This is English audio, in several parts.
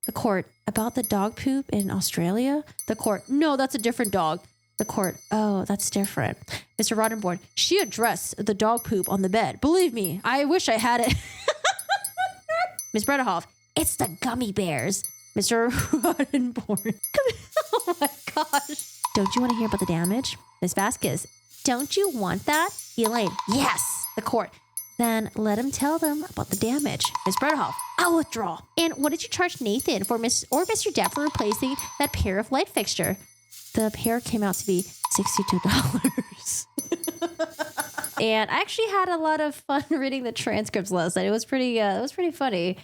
The court, about the dog poop in Australia? The court, no, that's a different dog. The court, oh, that's different. Mr. Roddenborn, she addressed the dog poop on the bed. Believe me, I wish I had it. Ms. Bredehoff, it's the Gummy Bears. Mr. Roddenborn. Oh my gosh. Don't you want to hear about the damage? Ms. Vasquez, don't you want that? Elaine, yes. The court, then let him tell them about the damage. Ms. Bredehoff, I'll withdraw. And what did you charge Nathan for Mr. Depp for replacing that pair of light fixture? The pair came out to be $62. And I actually had a lot of fun reading the transcripts last night. It was pretty funny.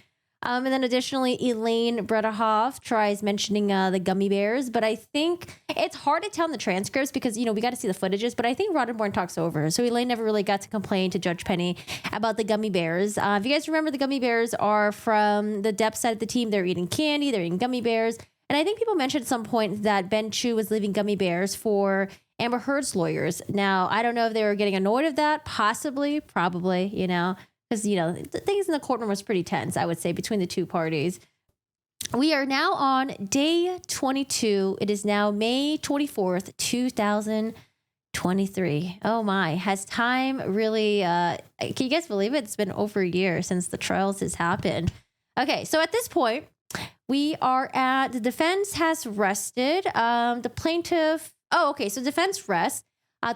And then additionally, Elaine Bredehoff tries mentioning the Gummy Bears, but I think it's hard to tell in the transcripts because, we got to see the footages, but I think Roddenborn talks over. So Elaine never really got to complain to Judge Penny about the Gummy Bears. If you guys remember, the Gummy Bears are from the Depp side of the team. They're eating candy. They're eating Gummy Bears. And I think people mentioned at some point that Ben Chu was leaving Gummy Bears for Amber Heard's lawyers. Now, I don't know if they were getting annoyed of that. Possibly, probably, because, the things in the courtroom was pretty tense, I would say, between the two parties. We are now on day 22. It is now May 24th, 2023. Oh my, has time really, can you guys believe it? It's been over a year since the trials has happened. Okay, so at this point, we are at, the defense has rested. The plaintiff, so defense rests.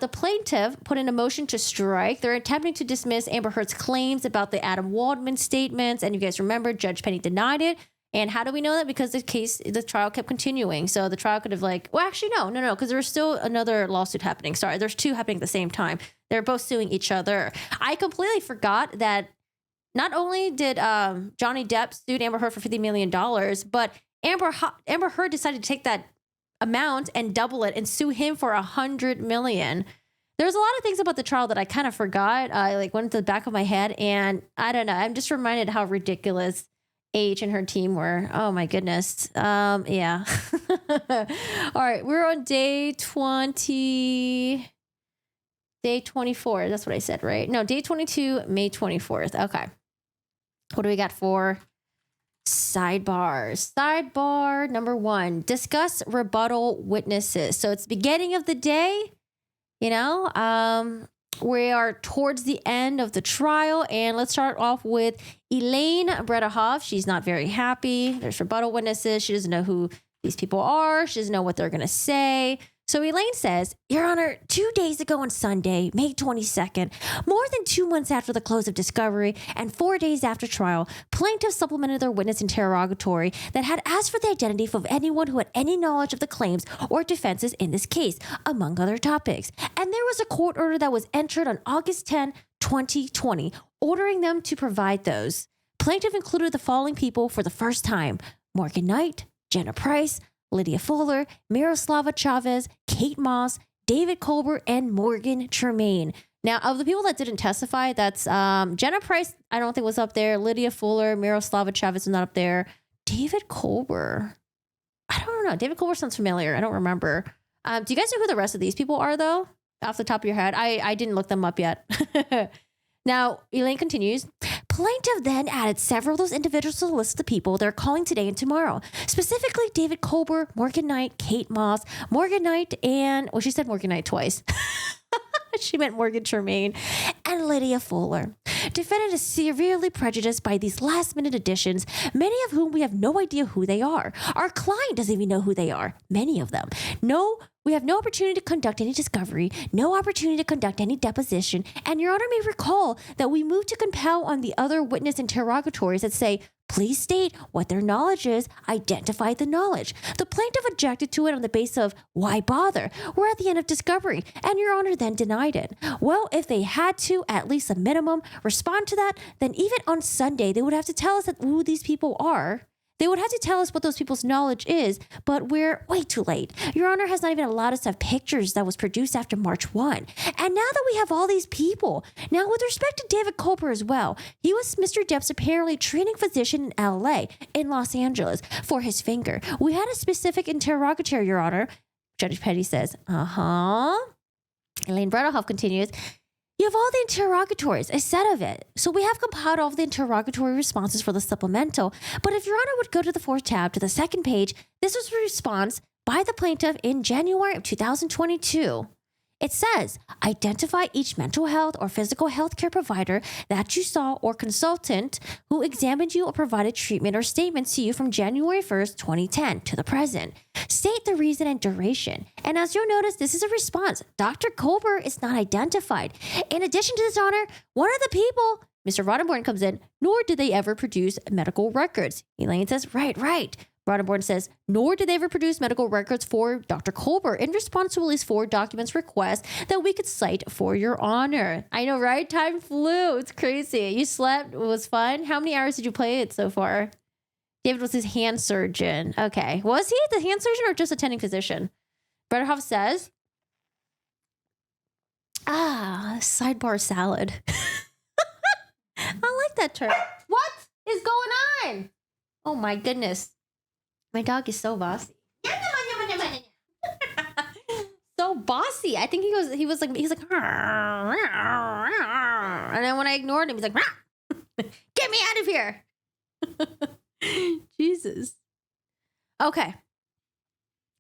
The plaintiff put in a motion to strike. They're attempting to dismiss Amber Heard's claims about the Adam Waldman statements. And you guys remember, Judge Penny denied it. And how do we know that? Because the trial kept continuing. So the trial could have no, because there was still another lawsuit happening. Sorry, there's two happening at the same time. They're both suing each other. I completely forgot that not only did Johnny Depp sue Amber Heard for $50 million, but Amber Heard decided to take that amount and double it and sue him for $100 million. There's a lot of things about the trial that I kind of forgot. I went to the back of my head, and I don't know. I'm just reminded how ridiculous H and her team were. Oh my goodness. Yeah. All right, we're on day 20. Day 24. That's what I said, right? No, day 22, May 24th. Okay. What do we got for sidebars? Sidebar number 1, discuss rebuttal witnesses. So it's beginning of the day, we are towards the end of the trial, and let's start off with Elaine Bredehoff. She's not very happy. There's rebuttal witnesses. She doesn't know who these people are. She doesn't know what they're going to say. So Elaine says, Your Honor, 2 days ago on Sunday, May 22nd, more than 2 months after the close of discovery and 4 days after trial, plaintiffs supplemented their witness interrogatory that had asked for the identity of anyone who had any knowledge of the claims or defenses in this case, among other topics. And there was a court order that was entered on August 10, 2020, ordering them to provide those. Plaintiff included the following people for the first time: Morgan Knight, Jenna Price, Lydia Fuller, Miroslava Chavez, Kate Moss, David Colbert, and Morgan Tremaine. Now, of the people that didn't testify, that's Jenna Price, I don't think was up there. Lydia Fuller, Miroslava Chavez was not up there. David Colbert, I don't know. David Colbert sounds familiar. I don't remember. Do you guys know who the rest of these people are, though? Off the top of your head? I didn't look them up yet. Now, Elaine continues. Plaintiff then added several of those individuals to the list of the people they're calling today and tomorrow. Specifically, David Colbert, Morgan Knight, Kate Moss, Morgan Knight, and... Well, she said Morgan Knight twice. She meant Morgan Tremaine, and Lydia Fuller. Defendant is severely prejudiced by these last-minute additions, many of whom we have no idea who they are. Our client doesn't even know who they are, many of them. We have no opportunity to conduct any discovery, no opportunity to conduct any deposition, and Your Honor may recall that we moved to compel on the other witness interrogatories that say, please state what their knowledge is, identify the knowledge. The plaintiff objected to it on the basis of, why bother? We're at the end of discovery, and Your Honor then denied it. Well, if they had to, at least a minimum, respond to that, then even on Sunday, they would have to tell us who these people are. They would have to tell us what those people's knowledge is, but we're way too late. Your Honor has not even allowed us to have pictures that was produced after March 1. And now that we have all these people, now with respect to David Colbert as well, he was Mr. Depp's apparently treating physician in LA, in Los Angeles, for his finger. We had a specific interrogatory, Your Honor. Judge Petty says, Elaine Bredehoff continues. You have all the interrogatories, a set of it. So we have compiled all of the interrogatory responses for the supplemental. But if Your Honor would go to the fourth tab to the second page, this was a response by the plaintiff in January of 2022. It says, identify each mental health or physical health care provider that you saw or consultant who examined you or provided treatment or statements to you from January 1st, 2010 to the present. State the reason and duration. And as you'll notice, this is a response. Dr. Colbert is not identified. In addition to this, Honor, one of the people, Mr. Roddenborn, comes in, nor did they ever produce medical records. Elaine says, right. Roddenborn says, nor did they ever produce medical records for Dr. Colbert in response to at least 4 documents request that we could cite for Your Honor. I know, right? Time flew. It's crazy. You slept. It was fun. How many hours did you play it so far? David was his hand surgeon. Okay. Was he the hand surgeon or just attending physician? Bretterhoff says, sidebar salad. I like that term. What is going on? Oh my goodness. My dog is so bossy. So bossy. I think he's like, and then when I ignored him, he's like, get me out of here. Jesus. Okay.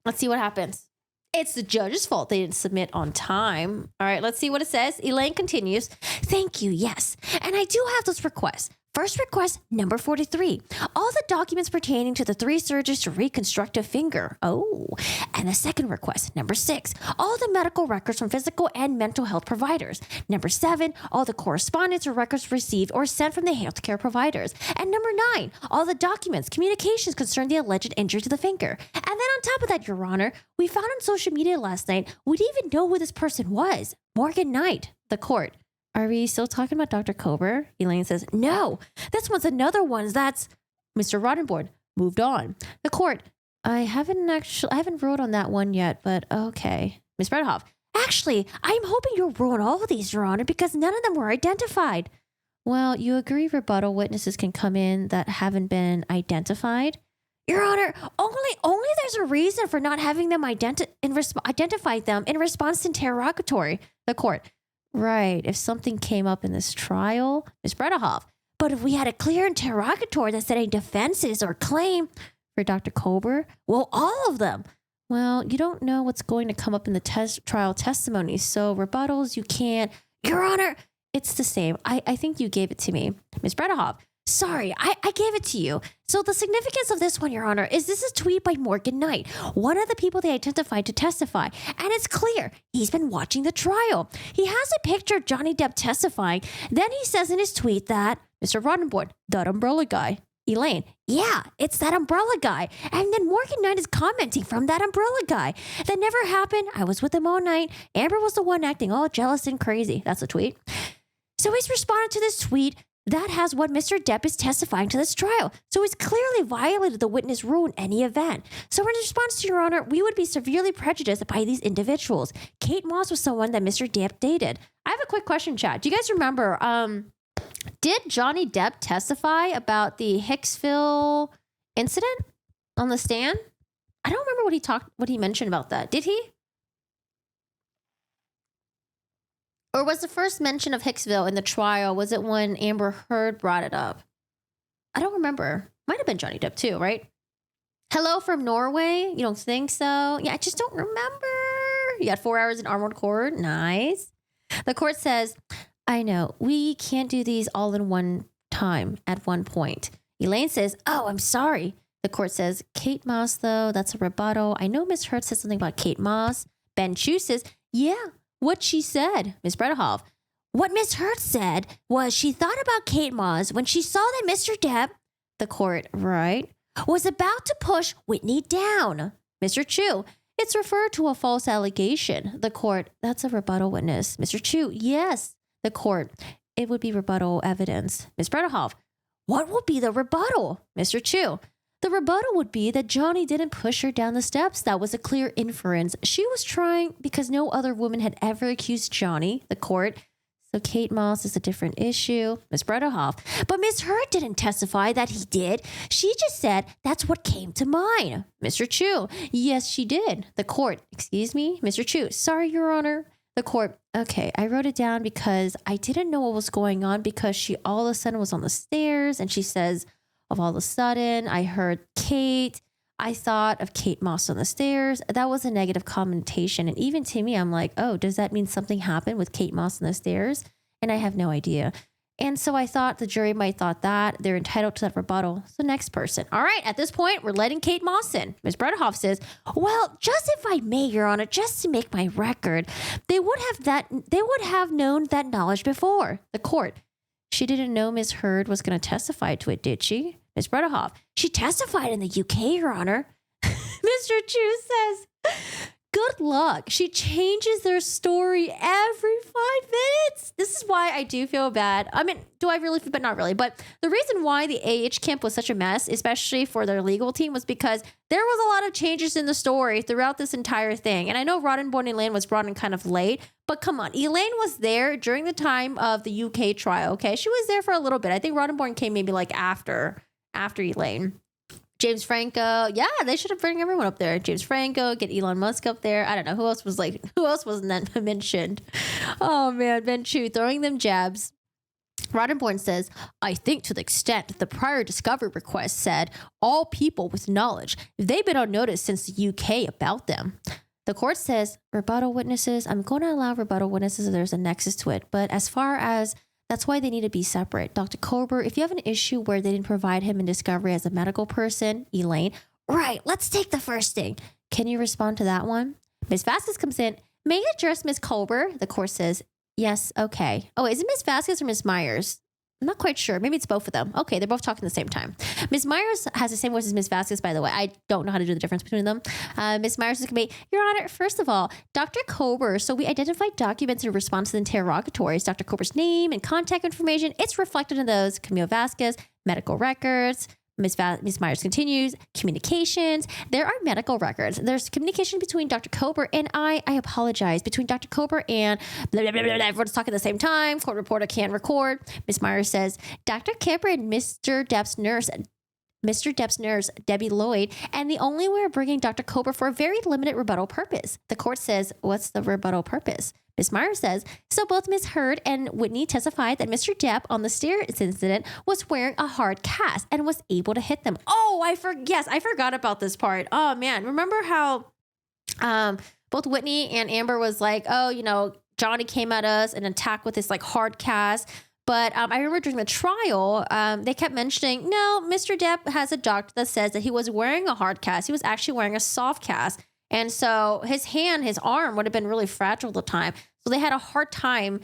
Let's see what happens. It's the judge's fault they didn't submit on time. All right, let's see what it says. Elaine continues. Thank you, yes. And I do have those requests. First request, number 43. All the documents pertaining to the 3 surgeries to reconstruct a finger. Oh. And the second request, number 6. All the medical records from physical and mental health providers. Number 7. All the correspondence or records received or sent from the healthcare providers. And number 9. All the documents, communications concerning the alleged injury to the finger. And then on top of that, Your Honor, we found on social media last night, we didn't even know who this person was. Morgan Knight, the court. Are we still talking about Dr. Colbert? Elaine says, no, this one's another one. That's Mr. Roddenborn. Moved on. The court, I haven't ruled on that one yet, but okay. Ms. Bredhoff, actually, I'm hoping you'll rule on all of these, Your Honor, because none of them were identified. Well, you agree rebuttal witnesses can come in that haven't been identified? Your Honor, only there's a reason for not having them identify them in response to interrogatory. The court, right, if something came up in this trial, Ms. Bredhoff, but if we had a clear interrogatory that said any defenses or claim for Dr. Colbert, well, all of them. Well, you don't know what's going to come up in the trial testimony, so rebuttals, you can't. Your Honor, it's the same. I think you gave it to me. Ms. Bredhoff, sorry, I gave it to you. So the significance of this one, Your Honor, is this is a tweet by Morgan Knight, one of the people they identified to testify. And it's clear he's been watching the trial. He has a picture of Johnny Depp testifying. Then he says in his tweet that, Mr. Roddenborn, that umbrella guy. Elaine, yeah, it's that umbrella guy. And then Morgan Knight is commenting from that umbrella guy. That never happened. I was with him all night. Amber was the one acting all jealous and crazy. That's a tweet. So he's responded to this tweet that has what Mr. Depp is testifying to this trial. So he's clearly violated the witness rule in any event. So in response to Your Honor, we would be severely prejudiced by these individuals. Kate Moss was someone that Mr. Depp dated. I have a quick question, chat. Do you guys remember, did Johnny Depp testify about the Hicksville incident on the stand? I don't remember what he mentioned about that. Did he? Or was the first mention of Hicksville in the trial, was it when Amber Heard brought it up? I don't remember. Might have been Johnny Depp too, right? Hello from Norway? You don't think so? Yeah, I just don't remember. You got 4 hours in armored court. Nice. The court says, I know, we can't do these all in one time at one point. Elaine says, oh, I'm sorry. The court says, Kate Moss, though, that's a rebuttal. I know Miss Heard said something about Kate Moss. Ben Chu says, yeah. What she said, Ms. Bredhoff. What Miss Heard said was she thought about Kate Moss when she saw that Mr. Depp, the court, right, was about to push Whitney down. Mr. Chu, it's referred to a false allegation. The court, that's a rebuttal witness. Mr. Chu, yes. The court, it would be rebuttal evidence. Ms. Bredhoff, what would be the rebuttal? Mr. Chu, the rebuttal would be that Johnny didn't push her down the steps. That was a clear inference. She was trying because no other woman had ever accused Johnny, the court. So Kate Moss is a different issue. Ms. Bredhoff. But Miss Heard didn't testify that he did. She just said that's what came to mind. Mr. Chu. Yes, she did. The court. Excuse me? Mr. Chu. Sorry, Your Honor. The court, okay, I wrote it down because I didn't know what was going on because she all of a sudden was on the stairs and she says, of all of a sudden, I heard Kate. I thought of Kate Moss on the stairs. That was a negative connotation. And even to me, I'm like, oh, does that mean something happened with Kate Moss on the stairs? And I have no idea. And so I thought the jury might thought that they're entitled to that rebuttal. So next person. All right, at this point, we're letting Kate Moss in. Ms. Bredehoff says, well, just if I may, Your Honor, just to make my record, they would have known that knowledge before. The court. She didn't know Ms. Heard was going to testify to it, did she? Ms. Bredehoff. She testified in the UK, Your Honor. Mr. Chu says, good luck. She changes their story every 5 minutes. This is why I do feel bad. I mean, do I really? But not really. But the reason why the AH camp was such a mess, especially for their legal team, was because there was a lot of changes in the story throughout this entire thing. And I know Roddenborn Elaine was brought in kind of late, but come on. Elaine was there during the time of the UK trial, okay? She was there for a little bit. I think Roddenborn came maybe like after Elaine. James Franco. Yeah, they should have bring everyone up there. James Franco, get Elon Musk up there. I don't know. Who else wasn't mentioned? Oh, man. Ben Chu throwing them jabs. Roddenborn says, I think to the extent the prior discovery request said all people with knowledge, they've been on notice since the UK about them. The court says, rebuttal witnesses, I'm going to allow rebuttal witnesses if there's a nexus to it. But as far as that's why they need to be separate. Dr. Kober, if you have an issue where they didn't provide him in discovery as a medical person, Elaine, right, let's take the first thing. Can you respond to that one? Ms. Vasquez comes in. May I address Ms. Kober? The court says, yes, okay. Oh, is it Ms. Vasquez or Ms. Myers? I'm not quite sure. Maybe it's both of them. Okay, they're both talking at the same time. Ms. Myers has the same voice as Ms. Vasquez, by the way. I don't know how to do the difference between them. Ms. Myers is going to be, Your Honor, first of all, Dr. Kober, so we identified documents in response to the interrogatories. Dr. Kober's name and contact information, it's reflected in those. Camille Vasquez, medical records. Ms. Myers continues, communications. There are medical records. There's communication between Dr. Kober and I apologize, between Dr. Kober and blah, blah, blah, blah, blah. Everyone's talking at the same time. Court reporter can't record. Ms. Myers says, Dr. Kober and Mr. Depp's nurse, Debbie Lloyd, and the only way we're bringing Dr. Kober for a very limited rebuttal purpose. The court says, what's the rebuttal purpose? Ms. Myers says, so both Ms. Heard and Whitney testified that Mr. Depp on the stairs incident was wearing a hard cast and was able to hit them. Oh, I forgot about this part. Oh man, remember how both Whitney and Amber was like, oh, Johnny came at us and attacked with this like hard cast. But I remember during the trial, they kept mentioning, no, Mr. Depp has a doctor that says that he was wearing a hard cast. He was actually wearing a soft cast. And so his arm would have been really fragile at the time. So they had a hard time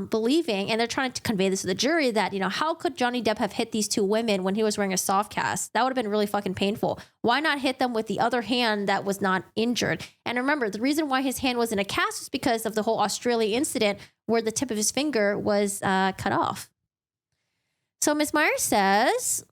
believing, and they're trying to convey this to the jury that, how could Johnny Depp have hit these two women when he was wearing a soft cast? That would have been really fucking painful. Why not hit them with the other hand that was not injured? And remember, the reason why his hand was in a cast was because of the whole Australia incident where the tip of his finger was cut off. So Ms. Myers says,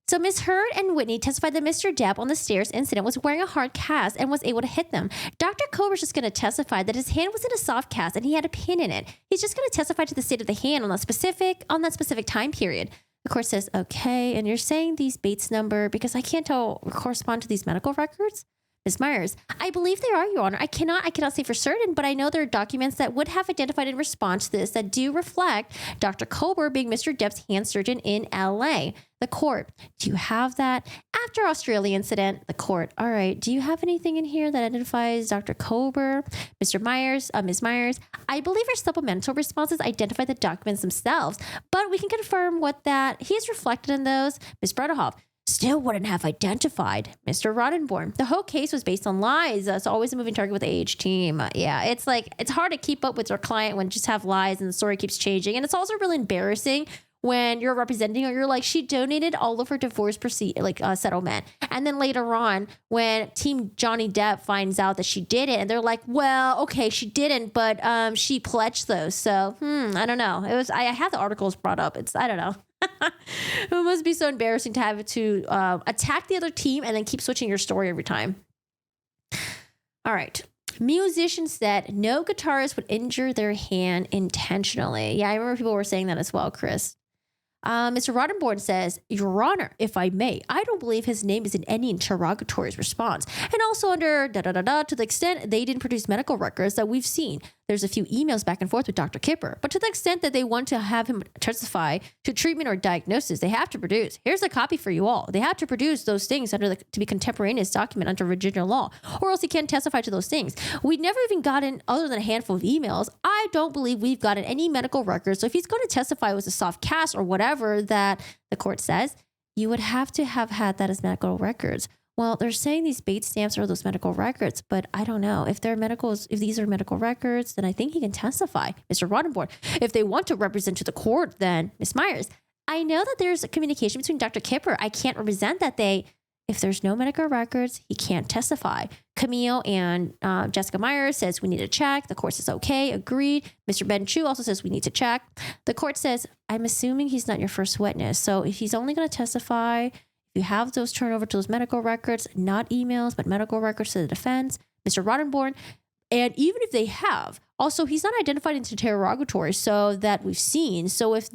so Ms. Heard and Whitney testified that Mr. Depp on the stairs incident was wearing a hard cast and was able to hit them. Dr. Kober's just going to testify that his hand was in a soft cast and he had a pin in it. He's just going to testify to the state of the hand on that specific time period. The court says, okay, and you're saying these Bates number, because I can't tell, correspond to these medical records? Ms. Myers, I believe they are, Your Honor. I cannot say for certain, but I know there are documents that would have identified in response to this that do reflect Dr. Kober being Mr. Depp's hand surgeon in LA. The court, do you have that? After Australia incident, the court, all right, do you have anything in here that identifies Dr. Kober? Ms. Myers, I believe our supplemental responses identify the documents themselves, but we can confirm what that he is reflected in those. Ms. Bredehoff, still wouldn't have identified Mr. Roddenborn. The whole case was based on lies. It's always a moving target with the AH team. Yeah, it's hard to keep up with your client when you just have lies and the story keeps changing. And it's also really embarrassing when you're representing her. You're like, she donated all of her divorce settlement. And then later on, when Team Johnny Depp finds out that she did it, and they're like, well, okay, she didn't, but she pledged those. So, I don't know. I had the articles brought up. I don't know. It must be so embarrassing to have to attack the other team and then keep switching your story every time. All right. Musician said no guitarist would injure their hand intentionally. Yeah, I remember people were saying that as well, Chris. Mr. Rottenborn says, Your Honor, if I may, I don't believe his name is in any interrogatory's response. And also under to the extent they didn't produce medical records that we've seen. There's a few emails back and forth with Dr. Kipper, but to the extent that they want to have him testify to treatment or diagnosis, they have to produce. Here's a copy for you all. They have to produce those things to be contemporaneous document under Virginia law, or else he can't testify to those things. We've never even gotten, other than a handful of emails, I don't believe we've gotten any medical records. So if he's going to testify it was a soft cast or whatever that the court says, you would have to have had that as medical records. Well, they're saying these Bates stamps are those medical records, but I don't know. If these are medical records, then I think he can testify, Mr. Rottenborn. If they want to represent to the court, then Ms. Myers, I know that there's a communication between Dr. Kipper. I can't represent that if there's no medical records, he can't testify. Camille and Jessica Myers says we need to check. The court says okay, agreed. Mr. Ben Chu also says we need to check. The court says, I'm assuming he's not your first witness. So if he's only going to testify, if you have those turned over to those medical records, not emails, but medical records to the defense, Mr. Rottenborn, and even if they have, also he's not identified in interrogatory so that we've seen. So if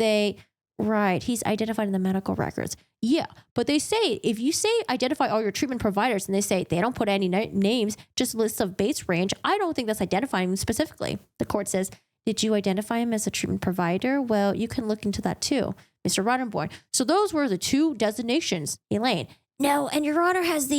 he's identified in the medical records. Yeah, but they say, if you say identify all your treatment providers and they say they don't put any names, just lists of Bates range, I don't think that's identifying them specifically. The court says, did you identify him as a treatment provider? Well, you can look into that too, Mr. Rottenborn. So those were the two designations. Elaine, no, and Your Honor has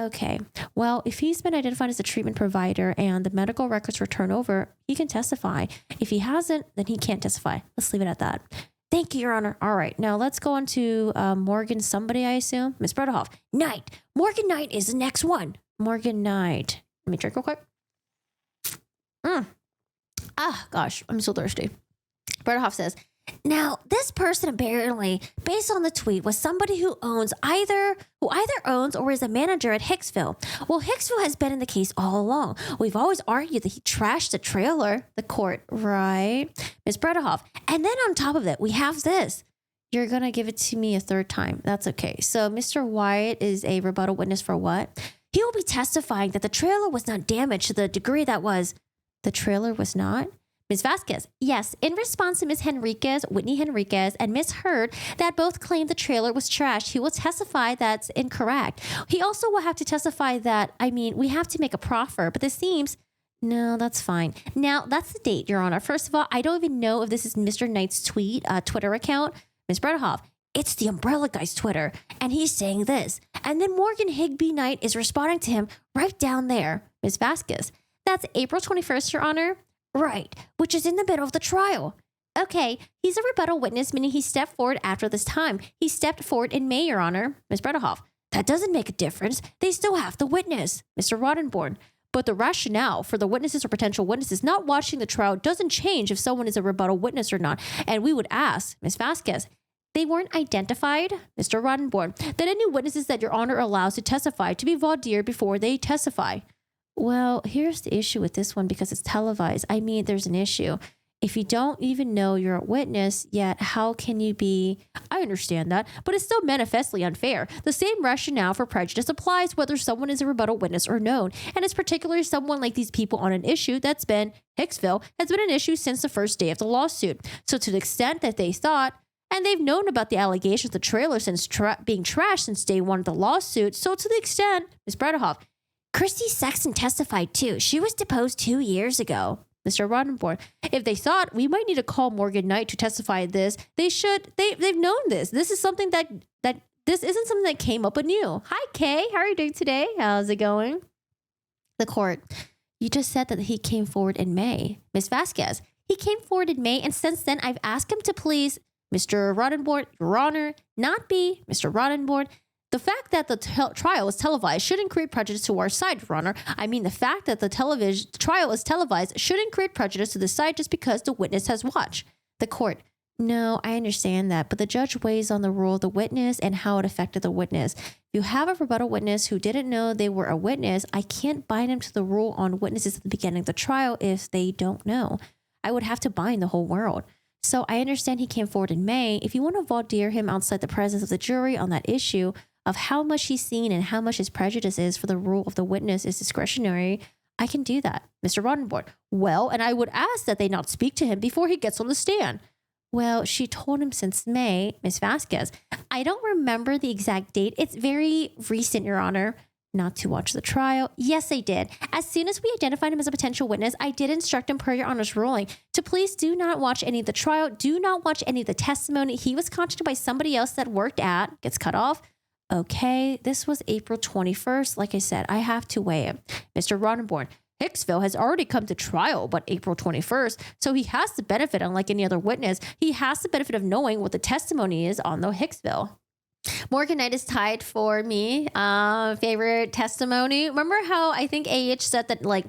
okay, well, if he's been identified as a treatment provider and the medical records were turned over, he can testify. If he hasn't, then he can't testify. Let's leave it at that. Thank you, Your Honor. All right. Now let's go on to Morgan somebody, I assume. Ms. Bredehoff. Knight. Morgan Knight is the next one. Morgan Knight. Let me drink real quick. Gosh. I'm so thirsty. Bredehoff says, now, this person apparently, based on the tweet, was somebody who either owns or is a manager at Hicksville. Well, Hicksville has been in the case all along. We've always argued that he trashed the trailer, the court, right? Ms. Bredehoff. And then on top of that, we have this. You're going to give it to me a third time. That's okay. So Mr. Wyatt is a rebuttal witness for what? He will be testifying that the trailer was not damaged to the degree the trailer was not? Ms. Vasquez, yes, in response to Ms. Whitney Henriquez, and Ms. Hurd that both claimed the trailer was trashed, he will testify that's incorrect. He also will have to testify that, we have to make a proffer, but this seems, no, that's fine. Now, that's the date, Your Honor. First of all, I don't even know if this is Mr. Knight's Twitter account. Ms. Bredehoff, it's the Umbrella Guy's Twitter, and he's saying this. And then Morgan Higby Knight is responding to him right down there. Ms. Vasquez, that's April 21st, Your Honor. Right, which is in the middle of the trial. Okay, he's a rebuttal witness, meaning he stepped forward after this time. He stepped forward in May, Your Honor. Ms. Bredehoff, that doesn't make a difference. They still have to witness. Mr. Rottenborn, but the rationale for the witnesses or potential witnesses not watching the trial doesn't change if someone is a rebuttal witness or not. And we would ask, Ms. Vasquez, they weren't identified, Mr. Rottenborn, that any witnesses that Your Honor allows to testify to be voir dire before they testify. Well, here's the issue with this one because it's televised. There's an issue. If you don't even know you're a witness yet, how can you be? I understand that, but it's still manifestly unfair. The same rationale for prejudice applies whether someone is a rebuttal witness or known. And it's particularly someone like these people on an issue that's been, Hicksville, has been an issue since the first day of the lawsuit. So to the extent that they thought, and they've known about the allegations of the trailer since being trashed since day one of the lawsuit. So to the extent, Ms. Bredehoff, Christy Sexton testified too. She was deposed 2 years ago. Mr. Rottenborn, if they thought we might need to call Morgan Knight to testify this, they should. They've known this. This is something that this isn't something that came up anew. Hi, Kay. How are you doing today? How's it going? The court. You just said that he came forward in May. Ms. Vasquez, he came forward in May, and since then I've asked him to please, Mr. Rottenborn, Your Honor, not be Mr. Rottenborn. The fact that the trial is televised shouldn't create prejudice to our side, Your Honor. The fact that the trial is televised shouldn't create prejudice to the side just because the witness has watched. The court. No, I understand that, but the judge weighs on the role of the witness and how it affected the witness. If you have a rebuttal witness who didn't know they were a witness, I can't bind him to the rule on witnesses at the beginning of the trial if they don't know. I would have to bind the whole world. So I understand he came forward in May. If you want to voir dire him outside the presence of the jury on that issue, of how much he's seen and how much his prejudice is for the rule of the witness is discretionary, I can do that. Mr. Rottenborn, well, and I would ask that they not speak to him before he gets on the stand. Well, she told him since May, Miss Vasquez. I don't remember the exact date. It's very recent, Your Honor. Not to watch the trial. Yes, I did. As soon as we identified him as a potential witness, I did instruct him per Your Honor's ruling to please do not watch any of the trial. Do not watch any of the testimony. He was contacted by somebody else that worked at, gets cut off. Okay, this was April 21st. Like I said, I have to weigh it. Mr. Roddenborn, Hicksville has already come to trial, but April 21st. So he has the benefit, unlike any other witness, he has the benefit of knowing what the testimony is on the Hicksville. Morgan Knight is tied for me. Favorite testimony. Remember how I think AH said that like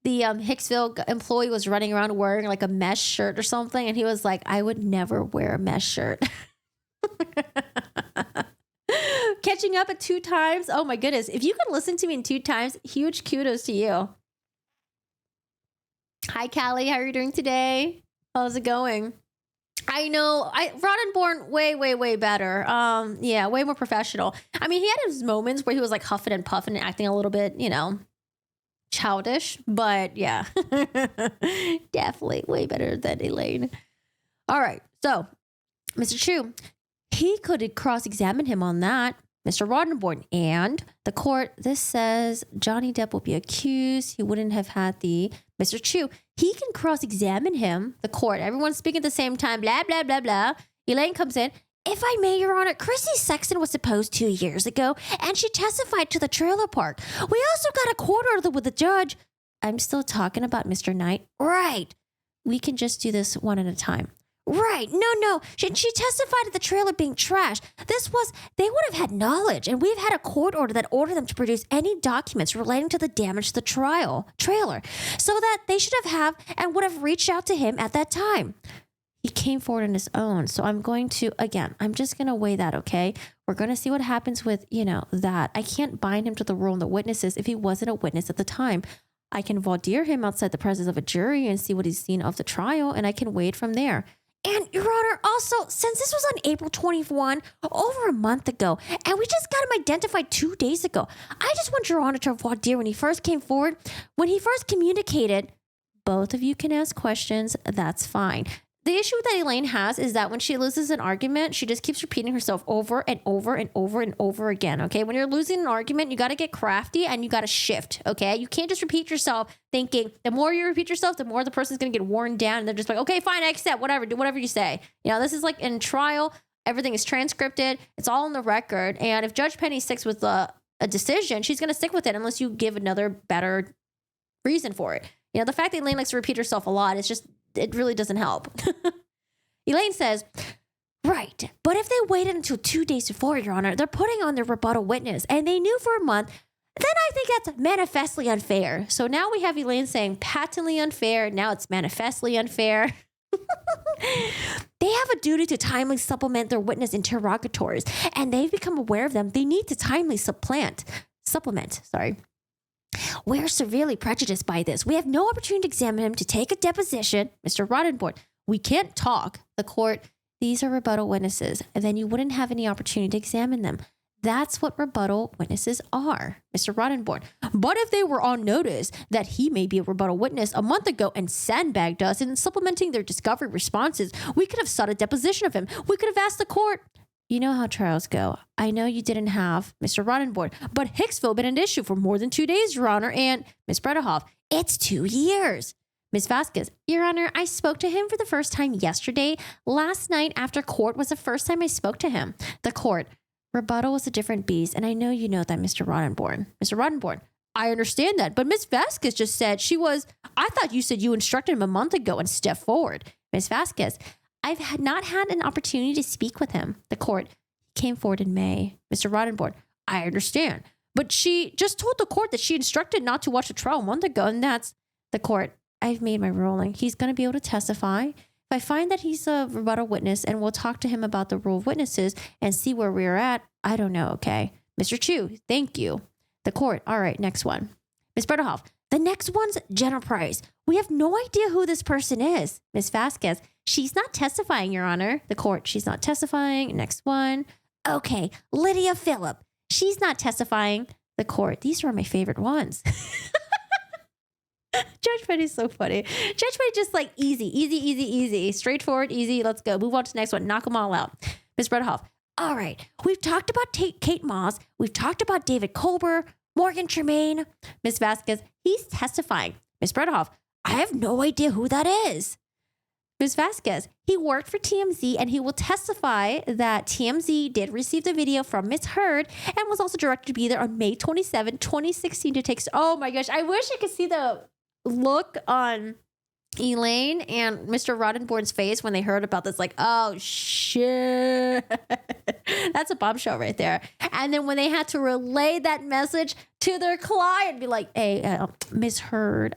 the Hicksville employee was running around wearing like a mesh shirt or something. And he was like, I would never wear a mesh shirt. Catching up at 2 times. Oh my goodness. If you can listen to me in 2 times, huge kudos to you. Hi, Callie. How are you doing today? How's it going? I know. Roddenborn, way better. Yeah, way more professional. I mean, he had his moments where he was like huffing and puffing and acting a little bit, childish. But yeah, definitely way better than Elaine. All right. So, Mr. Chu, he could cross-examine him on that. Mr. Roddenborn and the court, this says Johnny Depp will be accused. He wouldn't have had the Mr. Chu. He can cross-examine him, the court. Everyone's speaking at the same time, blah, blah, blah, blah. Elaine comes in. If I may, Your Honor, Chrissy Sexton was deposed 2 years ago, and she testified to the trailer park. We also got a court order with the judge. I'm still talking about Mr. Knight. Right. We can just do this one at a time. Right. No. She testified at the trailer being trashed. They would have had knowledge, and we've had a court order that ordered them to produce any documents relating to the damage to the trailer, so that they should have and would have reached out to him at that time. He came forward on his own. So I'm just going to weigh that, okay? We're going to see what happens with, that. I can't bind him to the rule and the witnesses if he wasn't a witness at the time. I can voir dire him outside the presence of a jury and see what he's seen of the trial, and I can weigh it from there. And, Your Honor, also, since this was on April 21, over a month ago, and we just got him identified 2 days ago, I just want Your Honor to voir dire when he first came forward, when he first communicated. Both of you can ask questions. That's fine. The issue that Elaine has is that when she loses an argument, she just keeps repeating herself over and over and over and over again, okay? When you're losing an argument, you got to get crafty and you got to shift, okay? You can't just repeat yourself thinking the more you repeat yourself, the more the person's going to get worn down. And they're just like, okay, fine, I accept, whatever, do whatever you say. This is like in trial, everything is transcripted. It's all on the record. And if Judge Penny sticks with a decision, she's going to stick with it unless you give another better reason for it. The fact that Elaine likes to repeat herself a lot, it really doesn't help. Elaine says, right, but if they waited until 2 days before, Your Honor, they're putting on their rebuttal witness, and they knew for a month, then I think that's manifestly unfair. So now we have Elaine saying patently unfair. Now it's manifestly unfair. They have a duty to timely supplement their witness interrogatories, and they've become aware of them. They need to timely supplement. We're severely prejudiced by this. We have no opportunity to examine him, to take a deposition. Mr. Roddenborn, we can't talk. The court, these are rebuttal witnesses, and then you wouldn't have any opportunity to examine them. That's what rebuttal witnesses are, Mr. Roddenborn. But if they were on notice that he may be a rebuttal witness a month ago and sandbagged us in supplementing their discovery responses, we could have sought a deposition of him. We could have asked the court. You know how trials go. I know you didn't have Mr. Roddenborn, but Hicksville been an issue for more than 2 days, Your Honor, and Ms. Bredehoff, it's 2 years. Ms. Vasquez, Your Honor, I spoke to him for the first time yesterday. Last night after court was the first time I spoke to him. The court, rebuttal was a different beast, and I know you know that, Mr. Roddenborn. Mr. Roddenborn, I understand that, but Ms. Vasquez just said I thought you said you instructed him a month ago and stepped forward. Ms. Vasquez, I've not had an opportunity to speak with him. The court, he came forward in May. Mr. Roddenborn, I understand. But she just told the court that she instructed not to watch the trial a month ago, and that's the court. I've made my ruling. He's going to be able to testify. If I find that he's a rebuttal witness and we'll talk to him about the rule of witnesses and see where we're at, I don't know, okay? Mr. Chu, thank you. The court, all right, next one. Ms. Bredehoff, the next one's Jenna Price. We have no idea who this person is. Ms. Vasquez, she's not testifying, Your Honor. The court, she's not testifying. Next one. Okay, Lydia Phillip. She's not testifying. The court, these are my favorite ones. Judge Penny's so funny. Judge Penny just like easy, straightforward, easy. Let's go. Move on to the next one. Knock them all out. Ms. Bredhoff. All right. We've talked about Kate Moss. We've talked about David Kober, Morgan Tremaine. Ms. Vasquez. He's testifying. Ms. Bredhoff. I have no idea who that is. Ms. Vasquez. He worked for TMZ and he will testify that TMZ did receive the video from Ms. Heard and was also directed to be there on May 27, 2016 to take. Oh my gosh. I wish I could see the look on Elaine and Mr. Roddenborn's face when they heard about this, like, oh shit. That's a bombshell right there. And then when they had to relay that message to their client, be like, hey, Ms. Heard,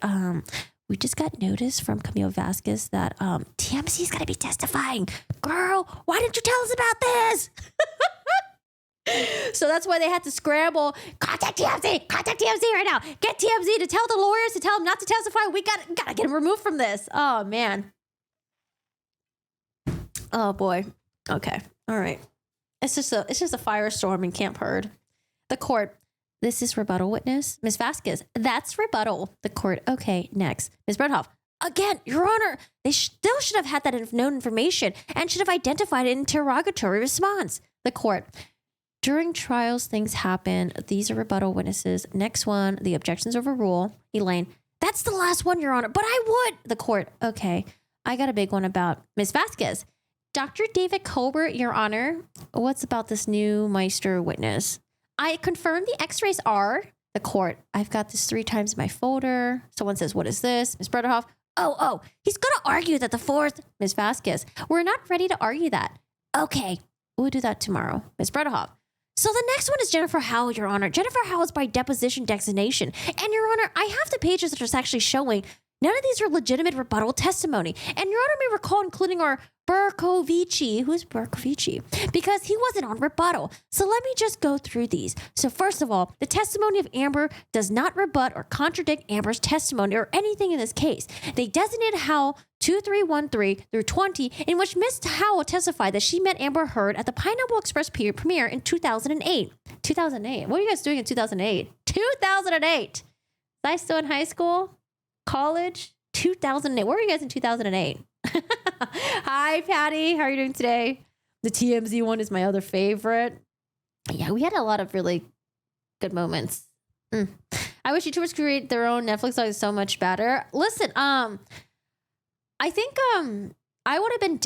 we just got notice from Camille Vasquez that TMZ is going to be testifying. Girl, why didn't you tell us about this? So that's why they had to scramble. Contact TMZ right now. Get TMZ to tell the lawyers to tell them not to testify. We gotta get him removed from this. Oh man. Oh boy. Okay. All right. It's just a firestorm in Camp Heard. The court. This is rebuttal witness. Ms. Vasquez. That's rebuttal. The court. Okay. Next. Ms. Bredhoff. Again, Your Honor, they still should have had that known information and should have identified an interrogatory response. The court. During trials, things happen. These are rebuttal witnesses. Next one, the objections overrule. Elaine, that's the last one, Your Honor, but I would. The court, okay. I got a big one about Ms. Vasquez. Dr. David Colbert, Your Honor, what's about this new Meister witness? I confirm the x-rays are. The court, I've got this 3 times in my folder. Someone says, what is this? Ms. Bredhoff, oh, he's going to argue that the 4th. Ms. Vasquez, we're not ready to argue that. Okay, we'll do that tomorrow. Ms. Bredhoff. So the next one is Jennifer Howell, Your Honor. Jennifer Howell is by deposition designation. And Your Honor, I have the pages that are actually showing none of these are legitimate rebuttal testimony. And Your Honor may recall including our Berkovici. Who's Berkovici? Because he wasn't on rebuttal. So let me just go through these. So first of all, the testimony of Amber does not rebut or contradict Amber's testimony or anything in this case. They designated Howell 2313 through 20, in which Ms. Howell testified that she met Amber Heard at the Pineapple Express premiere in 2008. 2008. What were you guys doing in 2008? 2008. Was I still in high school? College? 2008. Where were you guys in 2008? Hi, Patty. How are you doing today? The TMZ one is my other favorite. Yeah, we had a lot of really good moments. I wish YouTubers could create their own Netflix doc so much better. Listen, I think I would have been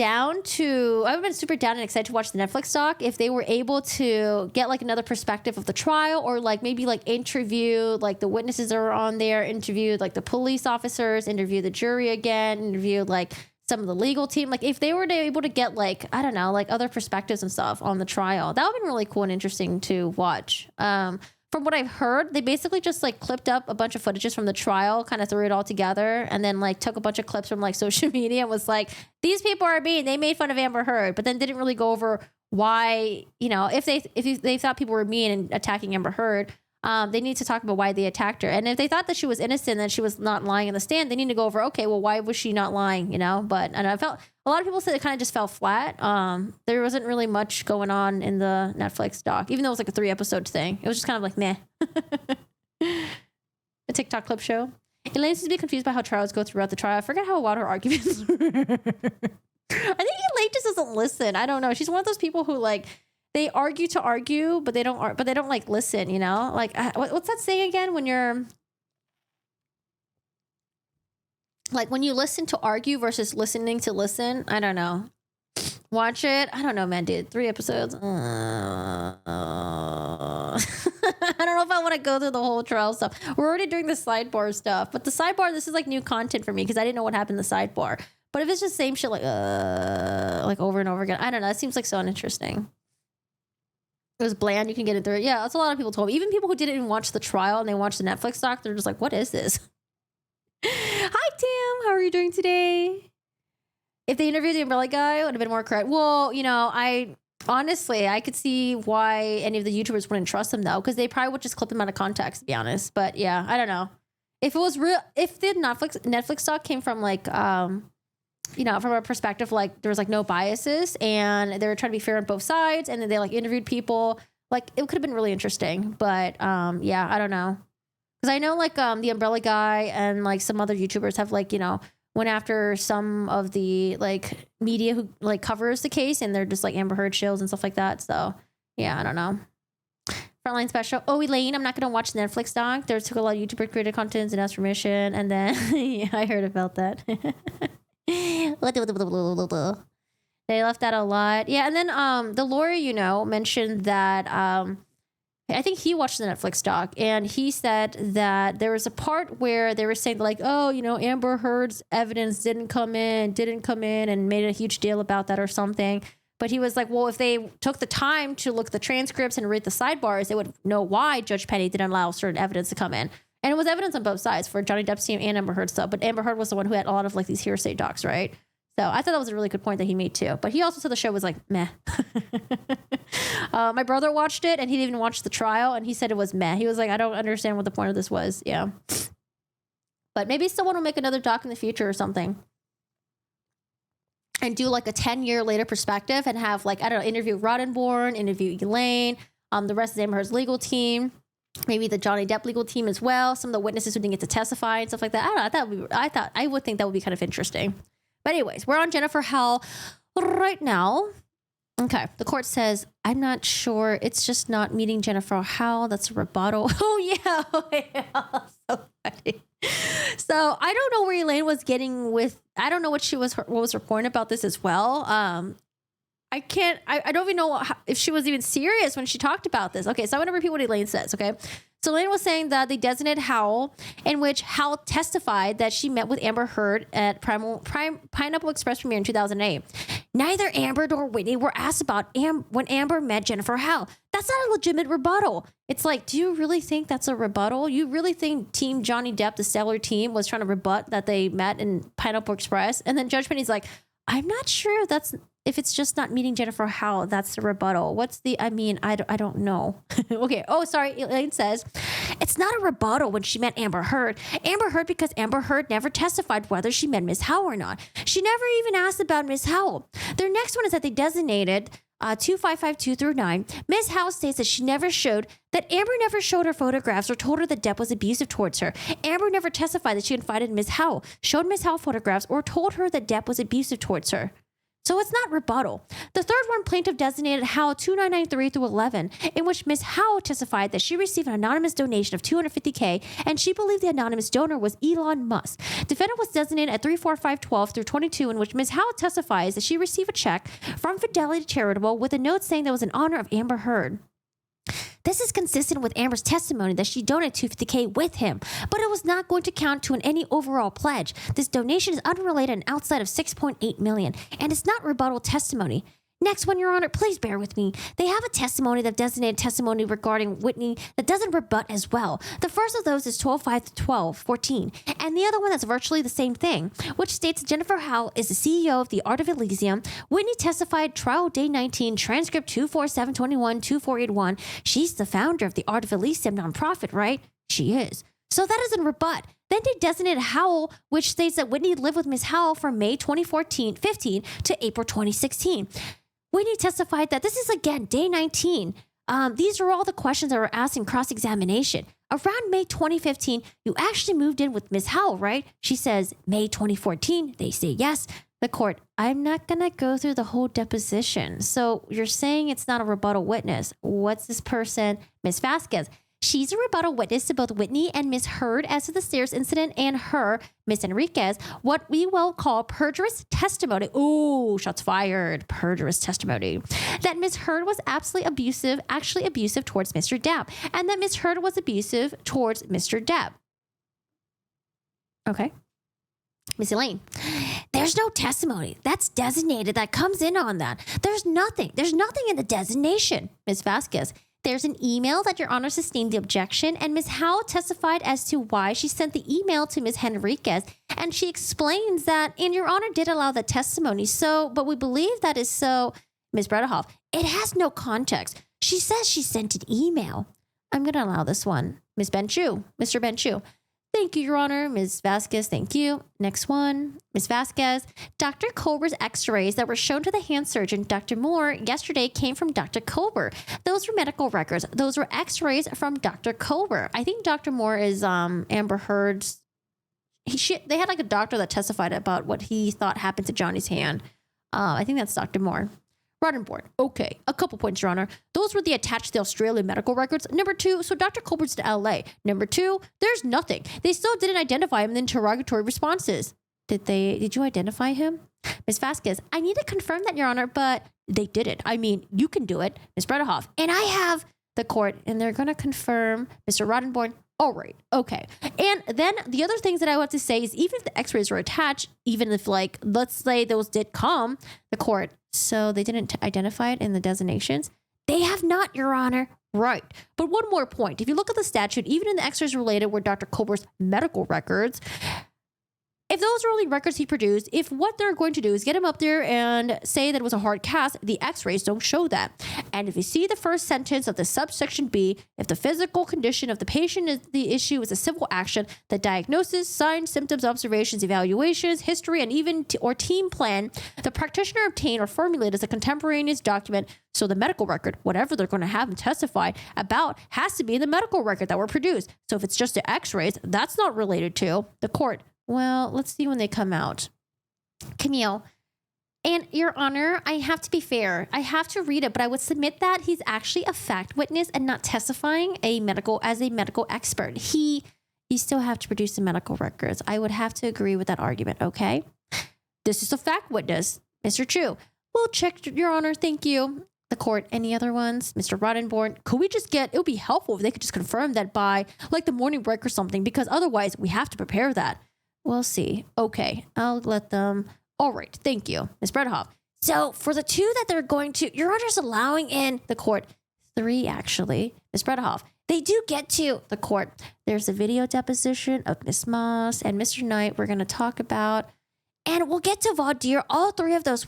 super down and excited to watch the Netflix doc if they were able to get like another perspective of the trial, or like maybe like interview like the witnesses that are on there, interview like the police officers, interview the jury again, interview like some of the legal team. Like if they were able to get like, I don't know, like other perspectives and stuff on the trial, that would have been really cool and interesting to watch. From what I've heard, they basically just like clipped up a bunch of footages from the trial, kind of threw it all together, and then like took a bunch of clips from like social media and was like, these people are mean. They made fun of Amber Heard, but then didn't really go over why, you know, if they thought people were mean and attacking Amber Heard, they need to talk about why they attacked her. And if they thought that she was innocent, that she was not lying in the stand, they need to go over, okay, well, why was she not lying, you know? But and I felt a lot of people said it kind of just fell flat. There wasn't really much going on in the Netflix doc, even though it was like a 3-episode thing. It was just kind of like meh. A TikTok clip show. Elaine seems to be confused by how trials go throughout the trial. I forget how wild her arguments were. I think Elaine just doesn't listen. I don't know. She's one of those people who like they argue to argue, but they don't like listen. You know, like what's that saying again? When you're like when you listen to argue versus listening to listen. I don't know. Watch it. I don't know, man, dude. 3 episodes. I don't know if I want to go through the whole trial stuff. We're already doing the sidebar stuff, but the sidebar, this is like new content for me because I didn't know what happened in the sidebar. But if it's just same shit like over and over again, I don't know. It seems like so uninteresting. It was bland. You can get it through it. Yeah, that's a lot of people told me. Even people who didn't even watch the trial and they watched the Netflix doc, they're just like, what is this? Hi, Tim. How are you doing today? If they interviewed the umbrella guy, it would have been more correct. Well, you know, I could see why any of the YouTubers wouldn't trust him though, because they probably would just clip him out of context, to be honest. But yeah, I don't know. If it was real, if the Netflix doc came from like, you know, from a perspective like there was like no biases and they were trying to be fair on both sides, and then they like interviewed people, like it could have been really interesting. But yeah, I don't know. Because I know like the Umbrella Guy and like some other YouTubers have like, went after some of the like media who like covers the case, and they're just like Amber Heard shills and stuff like that. So yeah, I don't know. Frontline special. Oh, Elaine, I'm not going to watch the Netflix doc. There took a lot of YouTuber created content and asked permission. And then yeah, I heard about that. They left that a lot. Yeah. And then the lawyer, mentioned that I think he watched the Netflix doc, and he said that there was a part where they were saying like, oh, Amber Heard's evidence didn't come in and made a huge deal about that or something. But he was like, well, if they took the time to look at the transcripts and read the sidebars, they would know why Judge Penny didn't allow certain evidence to come in. And it was evidence on both sides for Johnny Depp's team and Amber Heard's stuff. But Amber Heard was the one who had a lot of like these hearsay docs, right? So I thought that was a really good point that he made too. But he also said the show was like, meh. My brother watched it, and he didn't even watch the trial, and he said it was meh. He was like, I don't understand what the point of this was. Yeah. But maybe someone will make another doc in the future or something, and do like a 10-year later perspective, and have like, I don't know, interview Roddenborn, interview Elaine, the rest of Amber Heard's legal team, maybe the Johnny Depp legal team as well, some of the witnesses who didn't get to testify and stuff like that. I don't know. I would think that would be kind of interesting. But anyways, we're on Jennifer Howell right now. Okay. The court says, I'm not sure. It's just not meeting Jennifer Howell. That's a rebuttal. Oh, yeah. So funny. So I don't know where Elaine was getting with, I don't know what was reporting about this as well. I don't even know if she was even serious when she talked about this. Okay. So I'm going to repeat what Elaine says. Okay. So Elaine was saying that they designated Howell, in which Howell testified that she met with Amber Heard at Pineapple Express premiere in 2008. Neither Amber nor Whitney were asked about when Amber met Jennifer Howell. That's not a legitimate rebuttal. It's like, do you really think that's a rebuttal? You really think Team Johnny Depp, the Stellar team, was trying to rebut that they met in Pineapple Express? And then Judge Penny's like, I'm not sure if it's just not meeting Jennifer Howell, that's the rebuttal. I don't know. Okay. Oh, sorry. Elaine says, it's not a rebuttal when she met Amber Heard. Because Amber Heard never testified whether she met Miss Howell or not. She never even asked about Miss Howell. Their next one is that they designated 2552 through 9. Miss Howell states that Amber never showed her photographs or told her that Depp was abusive towards her. Amber never testified that she confided in Miss Howell, showed Miss Howell photographs, or told her that Depp was abusive towards her. So it's not rebuttal. The third one, plaintiff designated Howell 2993 through 11, in which Miss Howell testified that she received an anonymous donation of $250K, and she believed the anonymous donor was Elon Musk. Defendant was designated at 34512 through 22, in which Miss Howell testifies that she received a check from Fidelity Charitable with a note saying that it was in honor of Amber Heard. This is consistent with Amber's testimony that she donated $250K with him, but it was not going to count to any overall pledge. This donation is unrelated and outside of $6.8 million, and it's not rebuttal testimony. Next one, Your Honor, please bear with me. They have a testimony that designated testimony regarding Whitney that doesn't rebut as well. The first of those is 12.5 to 12.14, and the other one that's virtually the same thing, which states Jennifer Howell is the CEO of the Art of Elysium. Whitney testified trial day 19, transcript 24721-2481. She's the founder of the Art of Elysium nonprofit, right? She is. So that doesn't rebut. Then they designated Howell, which states that Whitney lived with Ms. Howell from May 2015 to April 2016. Whitney testified that this is, again, day 19. These are all the questions that were asked in cross-examination. Around May 2015, you actually moved in with Ms. Howell, right? She says, May 2014. They say yes. The court, I'm not going to go through the whole deposition. So you're saying it's not a rebuttal witness. What's this person? Ms. Vasquez. She's a rebuttal witness to both Whitney and Miss Heard as to the stairs incident, and her, Miss Enriquez, what we will call perjurous testimony. Ooh, shots fired. Perjurous testimony. That Miss Heard was actually abusive towards Mr. Depp, and that Miss Heard was abusive towards Mr. Depp. Okay. Miss Elaine, there's no testimony that's designated that comes in on that. There's nothing in the designation, Miss Vasquez. There's an email that Your Honor sustained the objection, and Ms. Howell testified as to why she sent the email to Ms. Henriquez, and she explains that, and Your Honor did allow the testimony, but we believe that is so. Ms. Bredehoff, it has no context. She says she sent an email. I'm going to allow this one. Mr. Benchu, Thank you, Your Honor. Ms. Vasquez, thank you. Next one. Ms. Vasquez, Dr. Colbert's x-rays that were shown to the hand surgeon, Dr. Moore, yesterday came from Dr. Colbert. Those were medical records. Those were x-rays from Dr. Colbert. I think Dr. Moore is Amber Heard's. They had like a doctor that testified about what he thought happened to Johnny's hand. I think that's Dr. Moore. Roddenborn. Okay, a couple points, Your Honor. Those were the attached to the Australian medical records. Number two, so Dr. Colbert's to LA. Number two, there's nothing. They still didn't identify him in the interrogatory responses. Did you identify him? Ms. Vasquez, I need to confirm that, Your Honor, but they didn't. I mean, you can do it. Ms. Bredehoff, and I have the court, and they're going to confirm Mr. Roddenborn. All right. Okay. And then the other things that I want to say is even if the x-rays were attached, even if like, let's say those did come, the court, so they didn't identify it in the designations. They have not, Your Honor. Right. But one more point. If you look at the statute, even in the x-rays related were Dr. Colbert's medical records, if those are only records he produced, if what they're going to do is get him up there and say that it was a hard cast, the x-rays don't show that. And if you see the first sentence of the subsection B, if the physical condition of the patient is the issue is a civil action, the diagnosis, signs, symptoms, observations, evaluations, history, and even or team plan, the practitioner obtained or formulated as a contemporaneous document. So the medical record, whatever they're going to have him testify about, has to be in the medical record that were produced. So if it's just the x-rays, that's not related to the court. Well, let's see when they come out. Camille, and Your Honor, I have to be fair. I have to read it, but I would submit that he's actually a fact witness and not testifying as a medical expert. You still have to produce the medical records. I would have to agree with that argument, okay? This is a fact witness. Mr. Chu, we'll check, Your Honor. Thank you. The court, any other ones? Mr. Roddenborn, could we just it would be helpful if they could just confirm that by like the morning break or something, because otherwise we have to prepare that. We'll see. Okay, I'll let them. All right, thank you, Ms. Bredehoff. So for the two that they're going to, Your Honor's allowing in the court, 3 actually, Ms. Bredehoff. They do get to the court. There's a video deposition of Miss Moss and Mr. Knight we're going to talk about. And we'll get to voir dire, all 3 of those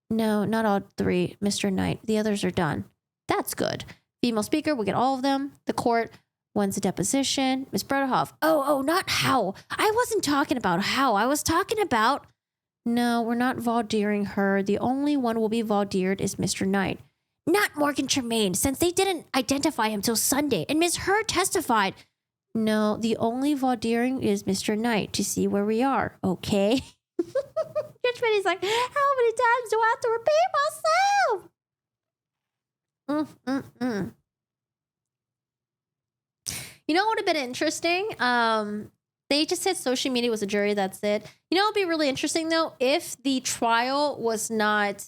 no, not all 3, Mr. Knight. The others are done. That's good. Female speaker, we'll get all of them. The court. One's a deposition. Ms. Bredehoff. Oh, not how. I wasn't talking about how. I was talking about... No, we're not voir diring her. The only one will be voir dired is Mr. Knight. Not Morgan Tremaine, since they didn't identify him till Sunday. And Ms. Hurd testified. No, the only voir diring is Mr. Knight to see where we are. Okay? Judge Betty's like, how many times do I have to repeat myself? You know what would have been interesting? They just said social media was a jury. That's it. You know what would be really interesting though? If the trial was not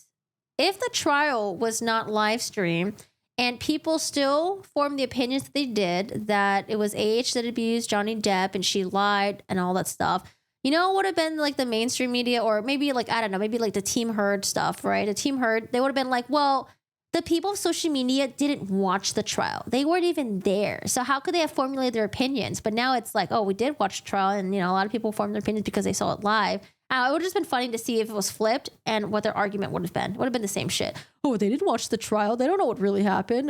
live streamed and people still formed the opinions that they did, that it was AH that abused Johnny Depp and she lied and all that stuff. You know what would have been like the mainstream media, or maybe like, I don't know, maybe like the Team Heard stuff, right? The Team Heard, they would have been like, well, the people of social media didn't watch the trial. They weren't even there. So how could they have formulated their opinions? But now it's like, oh, we did watch the trial. And, a lot of people formed their opinions because they saw it live. It would have just been funny to see if it was flipped and what their argument would have been. It would have been the same shit. Oh, they didn't watch the trial. They don't know what really happened.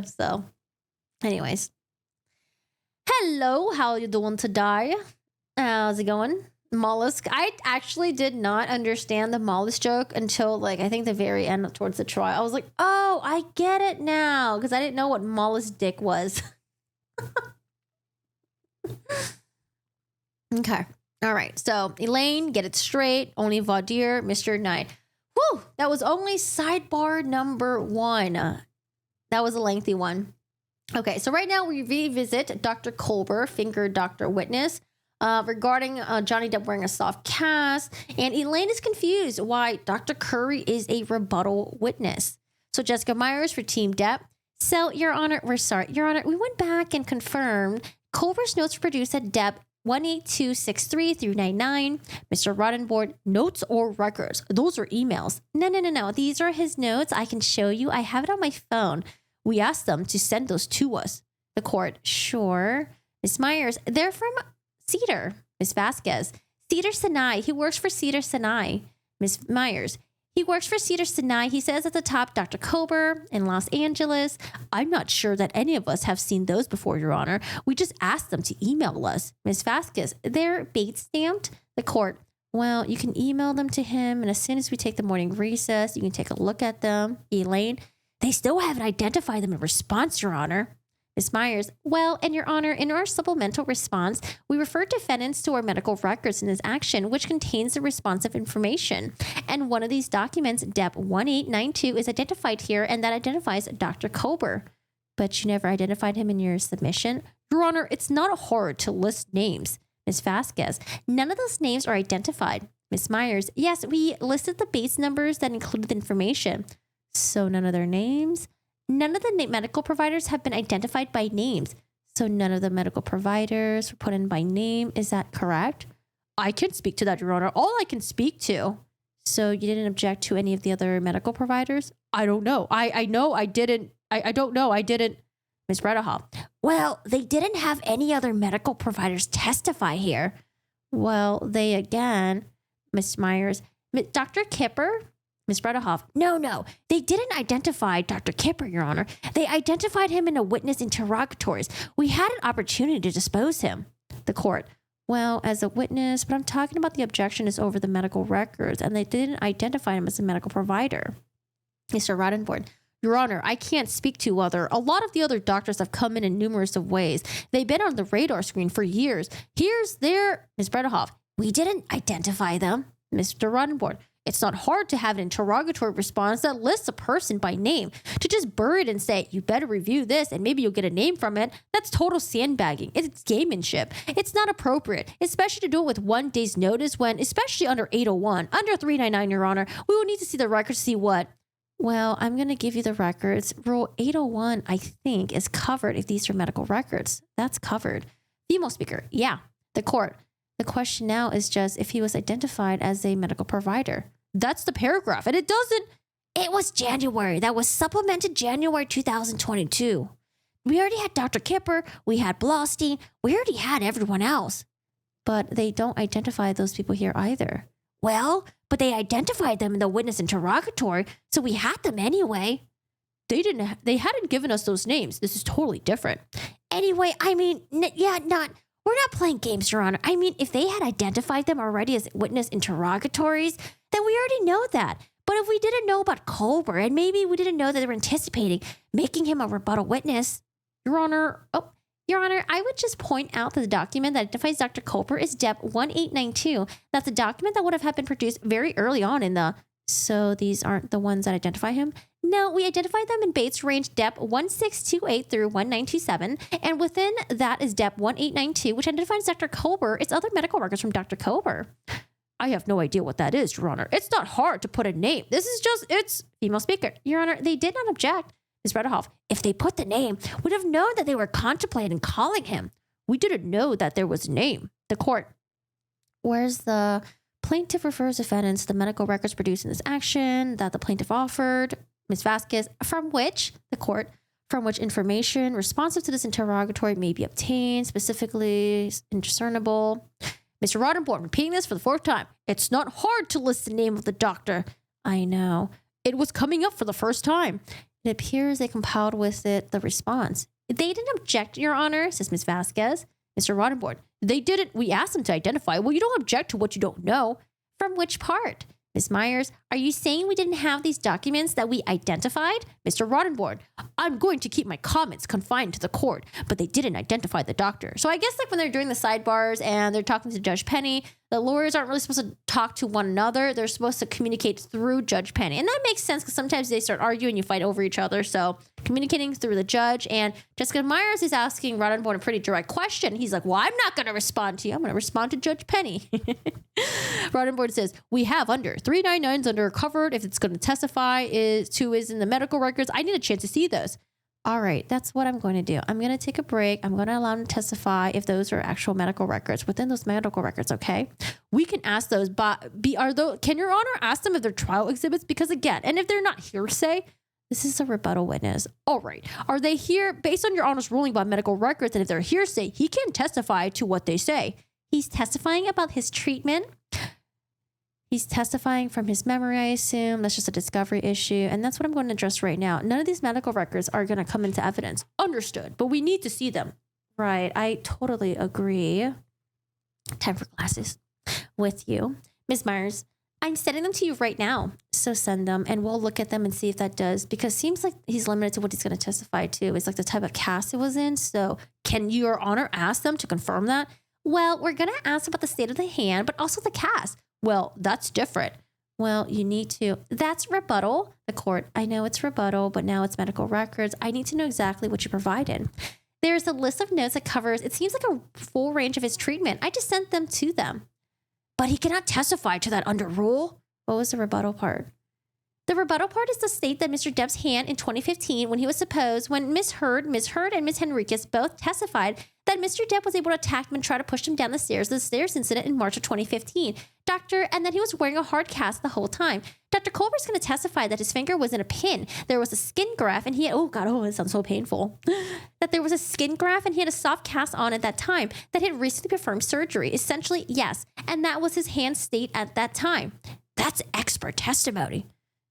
So anyways. Hello. How are you doing today? How's it going? Mollusk. I actually did not understand the mollusk joke until like I think the very end towards the trial. I was like, oh, I get it now, because I didn't know what mollusk dick was. Okay. All right. So Elaine, get it straight. Only voir dire, Mr. Knight. Whew. That was only sidebar number 1. That was a lengthy one. Okay. So right now we revisit Dr. Colbert, finger doctor witness. Regarding Johnny Depp wearing a soft cast, and Elaine is confused why Dr. Curry is a rebuttal witness. So Jessica Myers for Team Depp. So, Your Honor, we went back and confirmed Colbert's notes were produced at Depp 18263 through 99. Mr. Roddenborn, notes or records? Those are emails. No. These are his notes. I can show you. I have it on my phone. We asked them to send those to us. The court, sure. Ms. Myers, they're from Cedar. Ms. Vasquez, Cedar Sinai. He works for Cedar Sinai. Ms. Myers, He works for Cedars-Sinai. He says at the top, Dr. Kober in Los Angeles. I'm not sure that any of us have seen those before, Your Honor. We just asked them to email us. Ms. Vasquez, they're bait stamped. The court, well, you can email them to him, and as soon as we take the morning recess, you can take a look at them. Elaine, they still haven't identified them in response, Your Honor. Ms. Myers, well, and Your Honor, in our supplemental response, we referred defendants to our medical records in this action, which contains the responsive information. And one of these documents, Depp 1892, is identified here, and that identifies Dr. Kober. But you never identified him in your submission? Your Honor, it's not hard to list names. Ms. Vasquez, none of those names are identified. Ms. Myers, yes, we listed the base numbers that included the information. So none of their names? None of the medical providers have been identified by names. So none of the medical providers were put in by name. Is that correct? I can speak to that, Your Honor. All I can speak to. So you didn't object to any of the other medical providers? I don't know. I know I didn't. I don't know. I didn't. Ms. Redahoff. Well, they didn't have any other medical providers testify here. Well, they again, Ms. Myers, Dr. Kipper, Ms. Redahoff. No, they didn't identify Dr. Kipper, Your Honor. They identified him in a witness interrogatories. We had an opportunity to dispose him. The court. Well, as a witness, but I'm talking about the objection is over the medical records, and they didn't identify him as a medical provider. Mr. Roddenborn. Your Honor, I can't speak to a lot of the other doctors have come in numerous of ways. They've been on the radar screen for years. Here's their, Ms. Redahoff. We didn't identify them. Mr. Roddenborn. It's not hard to have an interrogatory response that lists a person by name. To just bury it and say, you better review this and maybe you'll get a name from it, that's total sandbagging. It's gamemanship. It's not appropriate, especially to do it with 1 day's notice when, especially under 801, under 399, Your Honor, we will need to see the records to see what. Well, I'm going to give you the records. Rule 801, I think, is covered if these are medical records. That's covered. Female speaker, yeah. The court. The question now is just if he was identified as a medical provider. That's the paragraph, and it doesn't. It was January. That was supplemented January 2022. We already had Dr. Kipper. We had Blaustein. We already had everyone else. But they don't identify those people here either. Well, but they identified them in the witness interrogatory, so we had them anyway. They hadn't given us those names. This is totally different. Anyway, I mean, we're not playing games, Your Honor. I mean, if they had identified them already as witness interrogatories, then we already know that. But if we didn't know about Kober, and maybe we didn't know that they were anticipating making him a rebuttal witness, Your Honor, I would just point out that the document that identifies Dr. Kober is Depp 1892. That's a document that would have been produced very early on in the... So these aren't the ones that identify him? No, we identified them in Bates range Depp 1628 through 1927, and within that is Depp 1892, which identifies Dr. Kober. It's other medical records from Dr. Kober. I have no idea what that is, Your Honor. It's not hard to put a name. This is just, it's female speaker. Your Honor, they did not object. Ms. Redahoff, if they put the name, we'd have known that they were contemplating calling him. We didn't know that there was a name. The court. Where's the... Plaintiff refers defendants to the medical records produced in this action that the plaintiff offered, Ms. Vasquez, from which information responsive to this interrogatory may be obtained, specifically indiscernible. Mr. Roddenborn, repeating this for the 4th time. It's not hard to list the name of the doctor. I know. It was coming up for the first time. It appears they compiled with it the response. They didn't object, Your Honor, says Ms. Vasquez. Mr. Roddenborn, they didn't. We asked them to identify. Well, you don't object to what you don't know. From which part? Ms. Myers, are you saying we didn't have these documents that we identified? Mr. Roddenborn, I'm going to keep my comments confined to the court, but they didn't identify the doctor. So I guess like when they're doing the sidebars and they're talking to Judge Penny, the lawyers aren't really supposed to talk to one another. They're supposed to communicate through Judge Penny. And that makes sense because sometimes they start arguing, you fight over each other. So communicating through the judge, and Jessica Myers is asking Roddenborn a pretty direct question. He's like, well, I'm not going to respond to you. I'm going to respond to Judge Penny. Roddenborn says, we have under 399s under covered. If it's going to testify is in the medical records. I need a chance to see those. All right, that's what I'm going to do. I'm going to take a break. I'm going to allow them to testify if those are actual medical records within those medical records. Okay, we can ask those. But can Your Honor ask them if they're trial exhibits? Because again, and if they're not hearsay, this is a rebuttal witness. All right, are they here based on Your Honor's ruling about medical records? And if they're hearsay, he can testify to what they say. He's testifying about his treatment. He's testifying from his memory, I assume. That's just a discovery issue. And that's what I'm going to address right now. None of these medical records are going to come into evidence. Understood. But we need to see them. Right. I totally agree. Time for glasses with you. Ms. Myers, I'm sending them to you right now. So send them and we'll look at them and see if that does. Because it seems like he's limited to what he's going to testify to. It's like the type of cast it was in. So can Your Honor ask them to confirm that? Well, we're going to ask about the state of the hand, but also the cast. Well, that's different. Well, you need to. That's rebuttal. The court, I know it's rebuttal, but now it's medical records. I need to know exactly what you provided. There's a list of notes that covers, it seems like a full range of his treatment. I just sent them to them. But he cannot testify to that under rule. What was the rebuttal part? The rebuttal part is to state that Mr. Depp's hand in 2015, when Ms. Heard, and Ms. Henriquez both testified that Mr. Depp was able to attack him and try to push him down the stairs incident in March of 2015. And that he was wearing a hard cast the whole time. Dr. Colbert's going to testify that his finger was in a pin. There was a skin graft and he had, it sounds so painful. That there was a skin graft and he had a soft cast on at that time that had recently performed surgery. Essentially, yes. And that was his hand state at that time. That's expert testimony.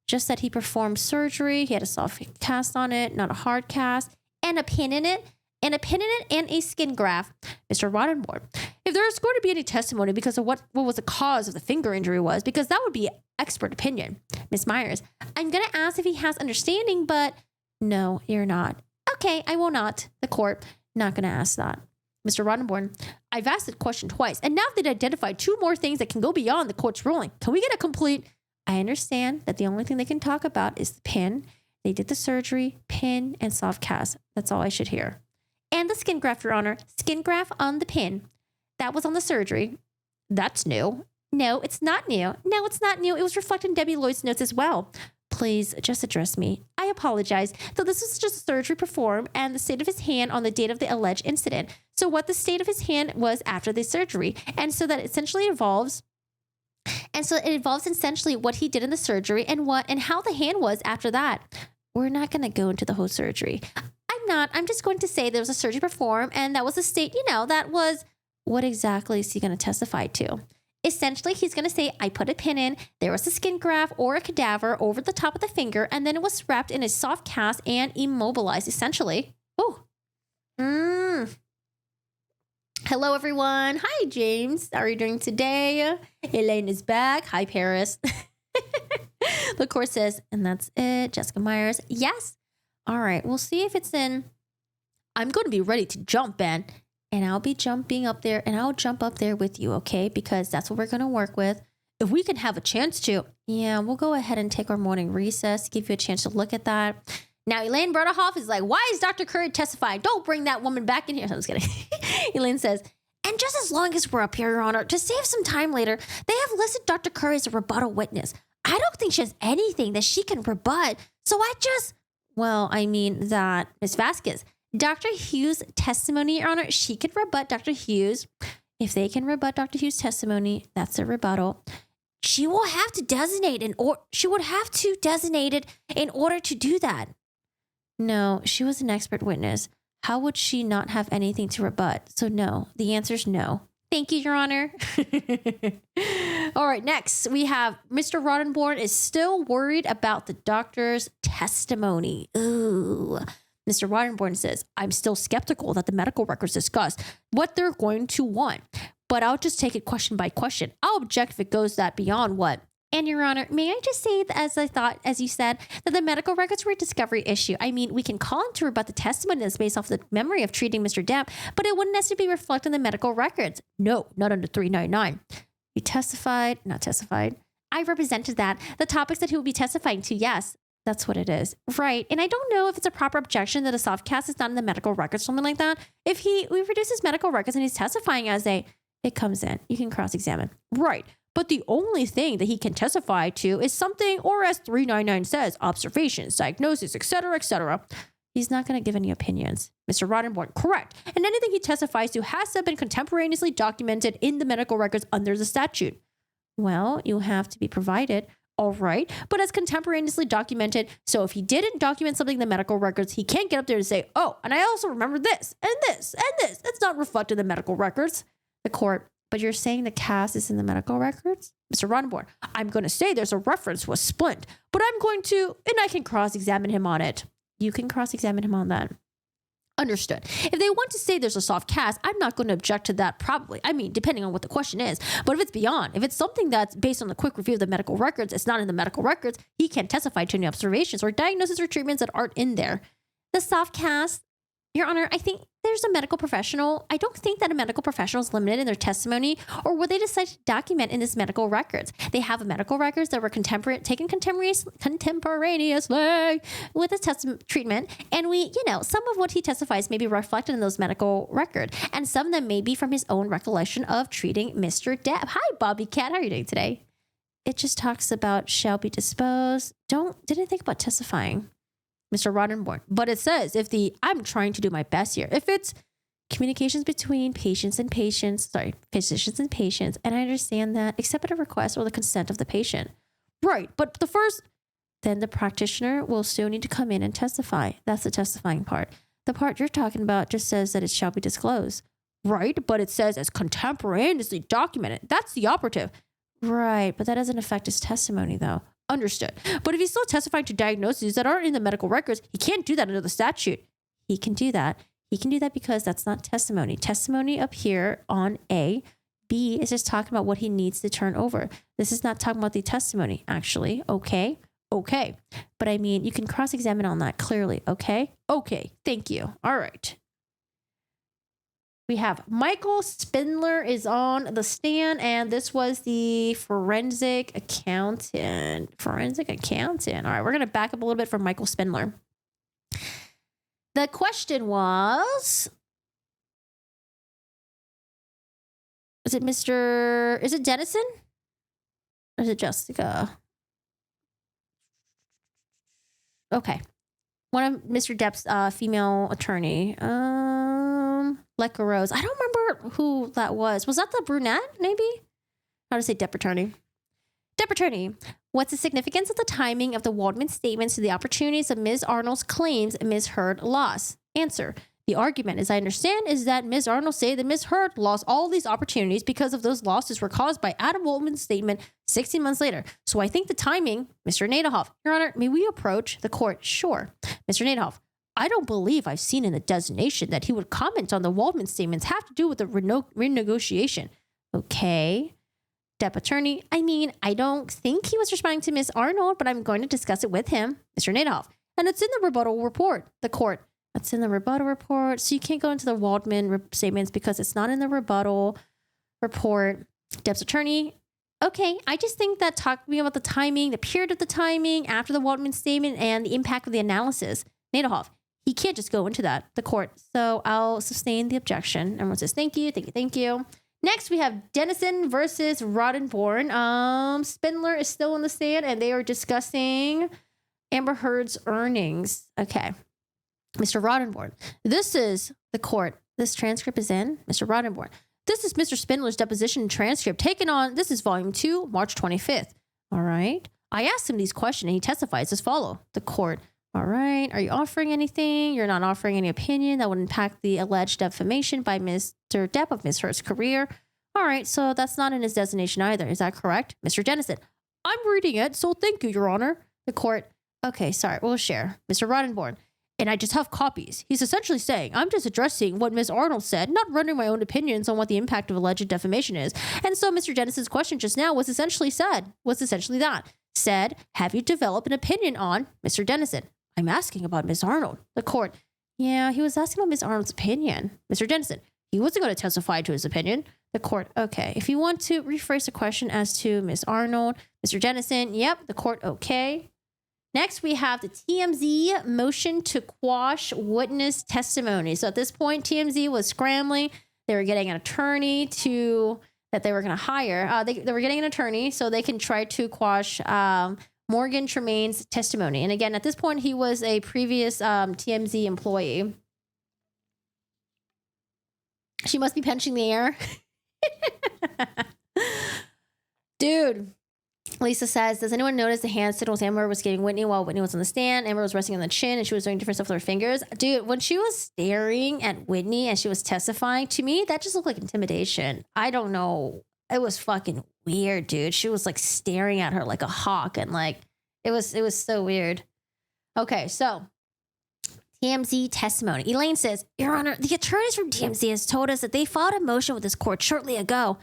Just that he performed surgery, he had a soft cast on it, not a hard cast, and a pin in it, and a skin graft. Mr. Roddenborn, if there's going to be any testimony because of what was the cause of the finger injury was, because that would be expert opinion. Ms. Myers, I'm going to ask if he has understanding, but no, you're not. Okay, I will not. The court, not going to ask that. Mr. Roddenborn, I've asked the question twice, and now they've identified two more things that can go beyond the court's ruling. Can we get a complete... I understand that the only thing they can talk about is the pin. They did the surgery, pin, and soft cast. That's all I should hear. And the skin graft, Your Honor. Skin graft on the pin. That was on the surgery. That's new. No, it's not new. No, it's not new. It was reflected in Debbie Lloyd's notes as well. Please just address me. I apologize. Though this was just a surgery performed and the state of his hand on the date of the alleged incident. So what the state of his hand was after the surgery. And so that essentially involves... And so it involves essentially what he did in the surgery and how the hand was after that. We're not going to go into the whole surgery. I'm just going to say there was a surgery performed and that was a state, that was, what exactly is he going to testify to? Essentially, he's going to say, I put a pin in, there was a skin graft or a cadaver over the top of the finger, and then it was wrapped in a soft cast and immobilized, essentially. Oh. Hello, everyone. Hi, James. How are you doing today? Elaine is back. Hi, Paris. The court says, and that's it. Jessica Myers. Yes. All right. We'll see if it's in. I'm going to be ready to jump, Ben. And I'll be jumping up there and I'll jump up there with you, okay? Because that's what we're going to work with. If we can have a chance to, we'll go ahead and take our morning recess, give you a chance to look at that. Now, Elaine Bertahoff is like, why is Dr. Curry testifying? Don't bring that woman back in here. I'm just kidding. Elaine says, and just as long as we're up here, Your Honor, to save some time later, they have listed Dr. Curry as a rebuttal witness. I don't think she has anything that she can rebut. So that Ms. Vasquez, Dr. Hughes' testimony, Your Honor, she could rebut Dr. Hughes. If they can rebut Dr. Hughes' testimony, that's a rebuttal. She will have to designate it in order to do that. No, she was an expert witness. How would she not have anything to rebut? So no, the answer is no. Thank you, Your Honor. All right, next we have Mr. Roddenborn is still worried about the doctor's testimony. Ooh. Mr. Roddenborn says, I'm still skeptical that the medical records discuss what they're going to want, but I'll just take it question by question. I'll object if it goes that beyond what. And Your Honor, may I just say, as you said, that the medical records were a discovery issue. I mean, we can call him to rebut the testimony that's based off the memory of treating Mr. Depp, but it wouldn't necessarily be reflected in the medical records. No, not under 399. You testified, not testified. I represented that. The topics that he would be testifying to, yes, that's what it is. Right. And I don't know if it's a proper objection that a soft cast is not in the medical records, something like that. If we produce his medical records and he's testifying it comes in. You can cross-examine. Right. But the only thing that he can testify to is something, or as 399 says, observations, diagnosis, etc., etc. He's not going to give any opinions. Mr. Roddenborn, correct. And anything he testifies to has to have been contemporaneously documented in the medical records under the statute. Well, you have to be provided. All right. But as contemporaneously documented, so if he didn't document something in the medical records, he can't get up there and say, oh, and I also remember this, and this, and this. That's not reflected in the medical records. The court, but you're saying the cast is in the medical records? Mr. Roddenborn, I'm going to say there's a reference to a splint, but I'm going to, and I can cross-examine him on it. You can cross-examine him on that. Understood. If they want to say there's a soft cast, I'm not going to object to that probably. I mean, depending on what the question is. But if it's beyond, if it's something that's based on the quick review of the medical records, it's not in the medical records, he can't testify to any observations or diagnoses or treatments that aren't in there. The soft cast, Your Honor, I think there's a medical professional. I don't think that a medical professional is limited in their testimony or what they decide to document in this medical records. They have medical records that were taken contemporaneously with his treatment. And some of what he testifies may be reflected in those medical records. And some of them may be from his own recollection of treating Mr. Depp. Hi, Bobby Cat. How are you doing today? It just talks about shall be disposed. Didn't think about testifying. Mr. Roddenborn. But it says I'm trying to do my best here. If it's communications between physicians and patients, and I understand that, except at a request or the consent of the patient. Right. But then the practitioner will still need to come in and testify. That's the testifying part. The part you're talking about just says that it shall be disclosed. Right. But it says as contemporaneously documented. That's the operative. Right. But that doesn't affect his testimony though. Understood. But if he's still testifying to diagnoses that aren't in the medical records, he can't do that under the statute. He can do that. He can do that because that's not testimony. Testimony up here on A. B is just talking about what he needs to turn over. This is not talking about the testimony, actually. Okay. But I mean, you can cross-examine on that clearly. Okay. Thank you. All right. We have Michael Spindler is on the stand, and this was the forensic accountant. All right, we're going to back up a little bit from Michael Spindler. The question was, is it Dennison? Or is it Jessica? Okay. One of Mr. Depp's female attorney. Lecca Rose. I don't remember who that was. Was that the brunette, maybe? How to say Depp attorney? Depp attorney. What's the significance of the timing of the Waldman statements to the opportunities of Ms. Arnold's claims Ms. Heard lost? Answer. The argument, as I understand, is that Ms. Arnold said that Ms. Heard lost all these opportunities because of those losses were caused by Adam Waldman's statement 16 months later. So I think the timing, Mr. Nadehoff. Your Honor, may we approach the court? Sure. Mr. Nadehoff. I don't believe I've seen in the designation that he would comment on the Waldman statements have to do with the renegotiation. Okay. Depp attorney. I mean, I don't think he was responding to Ms. Arnold, but I'm going to discuss it with him, Mr. Nadehoff. And it's in the rebuttal report. The court. That's in the rebuttal report. So you can't go into the Waldman statements because it's not in the rebuttal report. Depp's attorney. Okay, I just think that talking about the timing, the period of the timing after the Waldman statement and the impact of the analysis. Nadehoff. He can't just go into that, the court. So I'll sustain the objection. Everyone says, thank you. Next, we have Dennison versus Roddenborn. Spindler is still on the stand, and they are discussing Amber Heard's earnings. Okay. Mr. Roddenborn. This is the court. This transcript is in. Mr. Roddenborn. This is Mr. Spindler's deposition transcript taken on, this is volume 2, March 25th. All right. I asked him these questions, and he testifies as follow. The court. All right. Are you offering anything? You're not offering any opinion that would impact the alleged defamation by Mr. Depp of Ms. Heard's career. All right. So that's not in his designation either. Is that correct? Mr. Dennison. I'm reading it. So thank you, Your Honor. The court. Okay. Sorry. We'll share. Mr. Roddenborn. And I just have copies. He's essentially saying, I'm just addressing what Ms. Arnold said, not rendering my own opinions on what the impact of alleged defamation is. And so Mr. Dennison's question just now was essentially that. Said, have you developed an opinion on Mr. Dennison? I'm asking about Ms. Arnold. The court. Yeah, he was asking about Ms. Arnold's opinion. Mr. Dennison. He wasn't going to testify to his opinion. The court. Okay. If you want to rephrase the question as to Ms. Arnold, Mr. Dennison. Yep. The court. Okay. Next, we have the TMZ motion to quash witness testimony. So at this point, TMZ was scrambling. They were getting an attorney that they were going to hire. They were getting an attorney so they can try to quash Morgan Tremaine's testimony. And again, at this point, he was a previous TMZ employee. She must be pinching the air. Dude, Lisa says, does anyone notice the hand signals Amber was giving Whitney while Whitney was on the stand? Amber was resting on the chin and she was doing different stuff with her fingers. Dude, when she was staring at Whitney and she was testifying, to me, that just looked like intimidation. I don't know. It was fucking weird, dude. She was like staring at her like a hawk and like, it was so weird. Okay, so TMZ testimony. Elaine says, Your Honor, the attorneys from TMZ has told us that they filed a motion with this court shortly ago.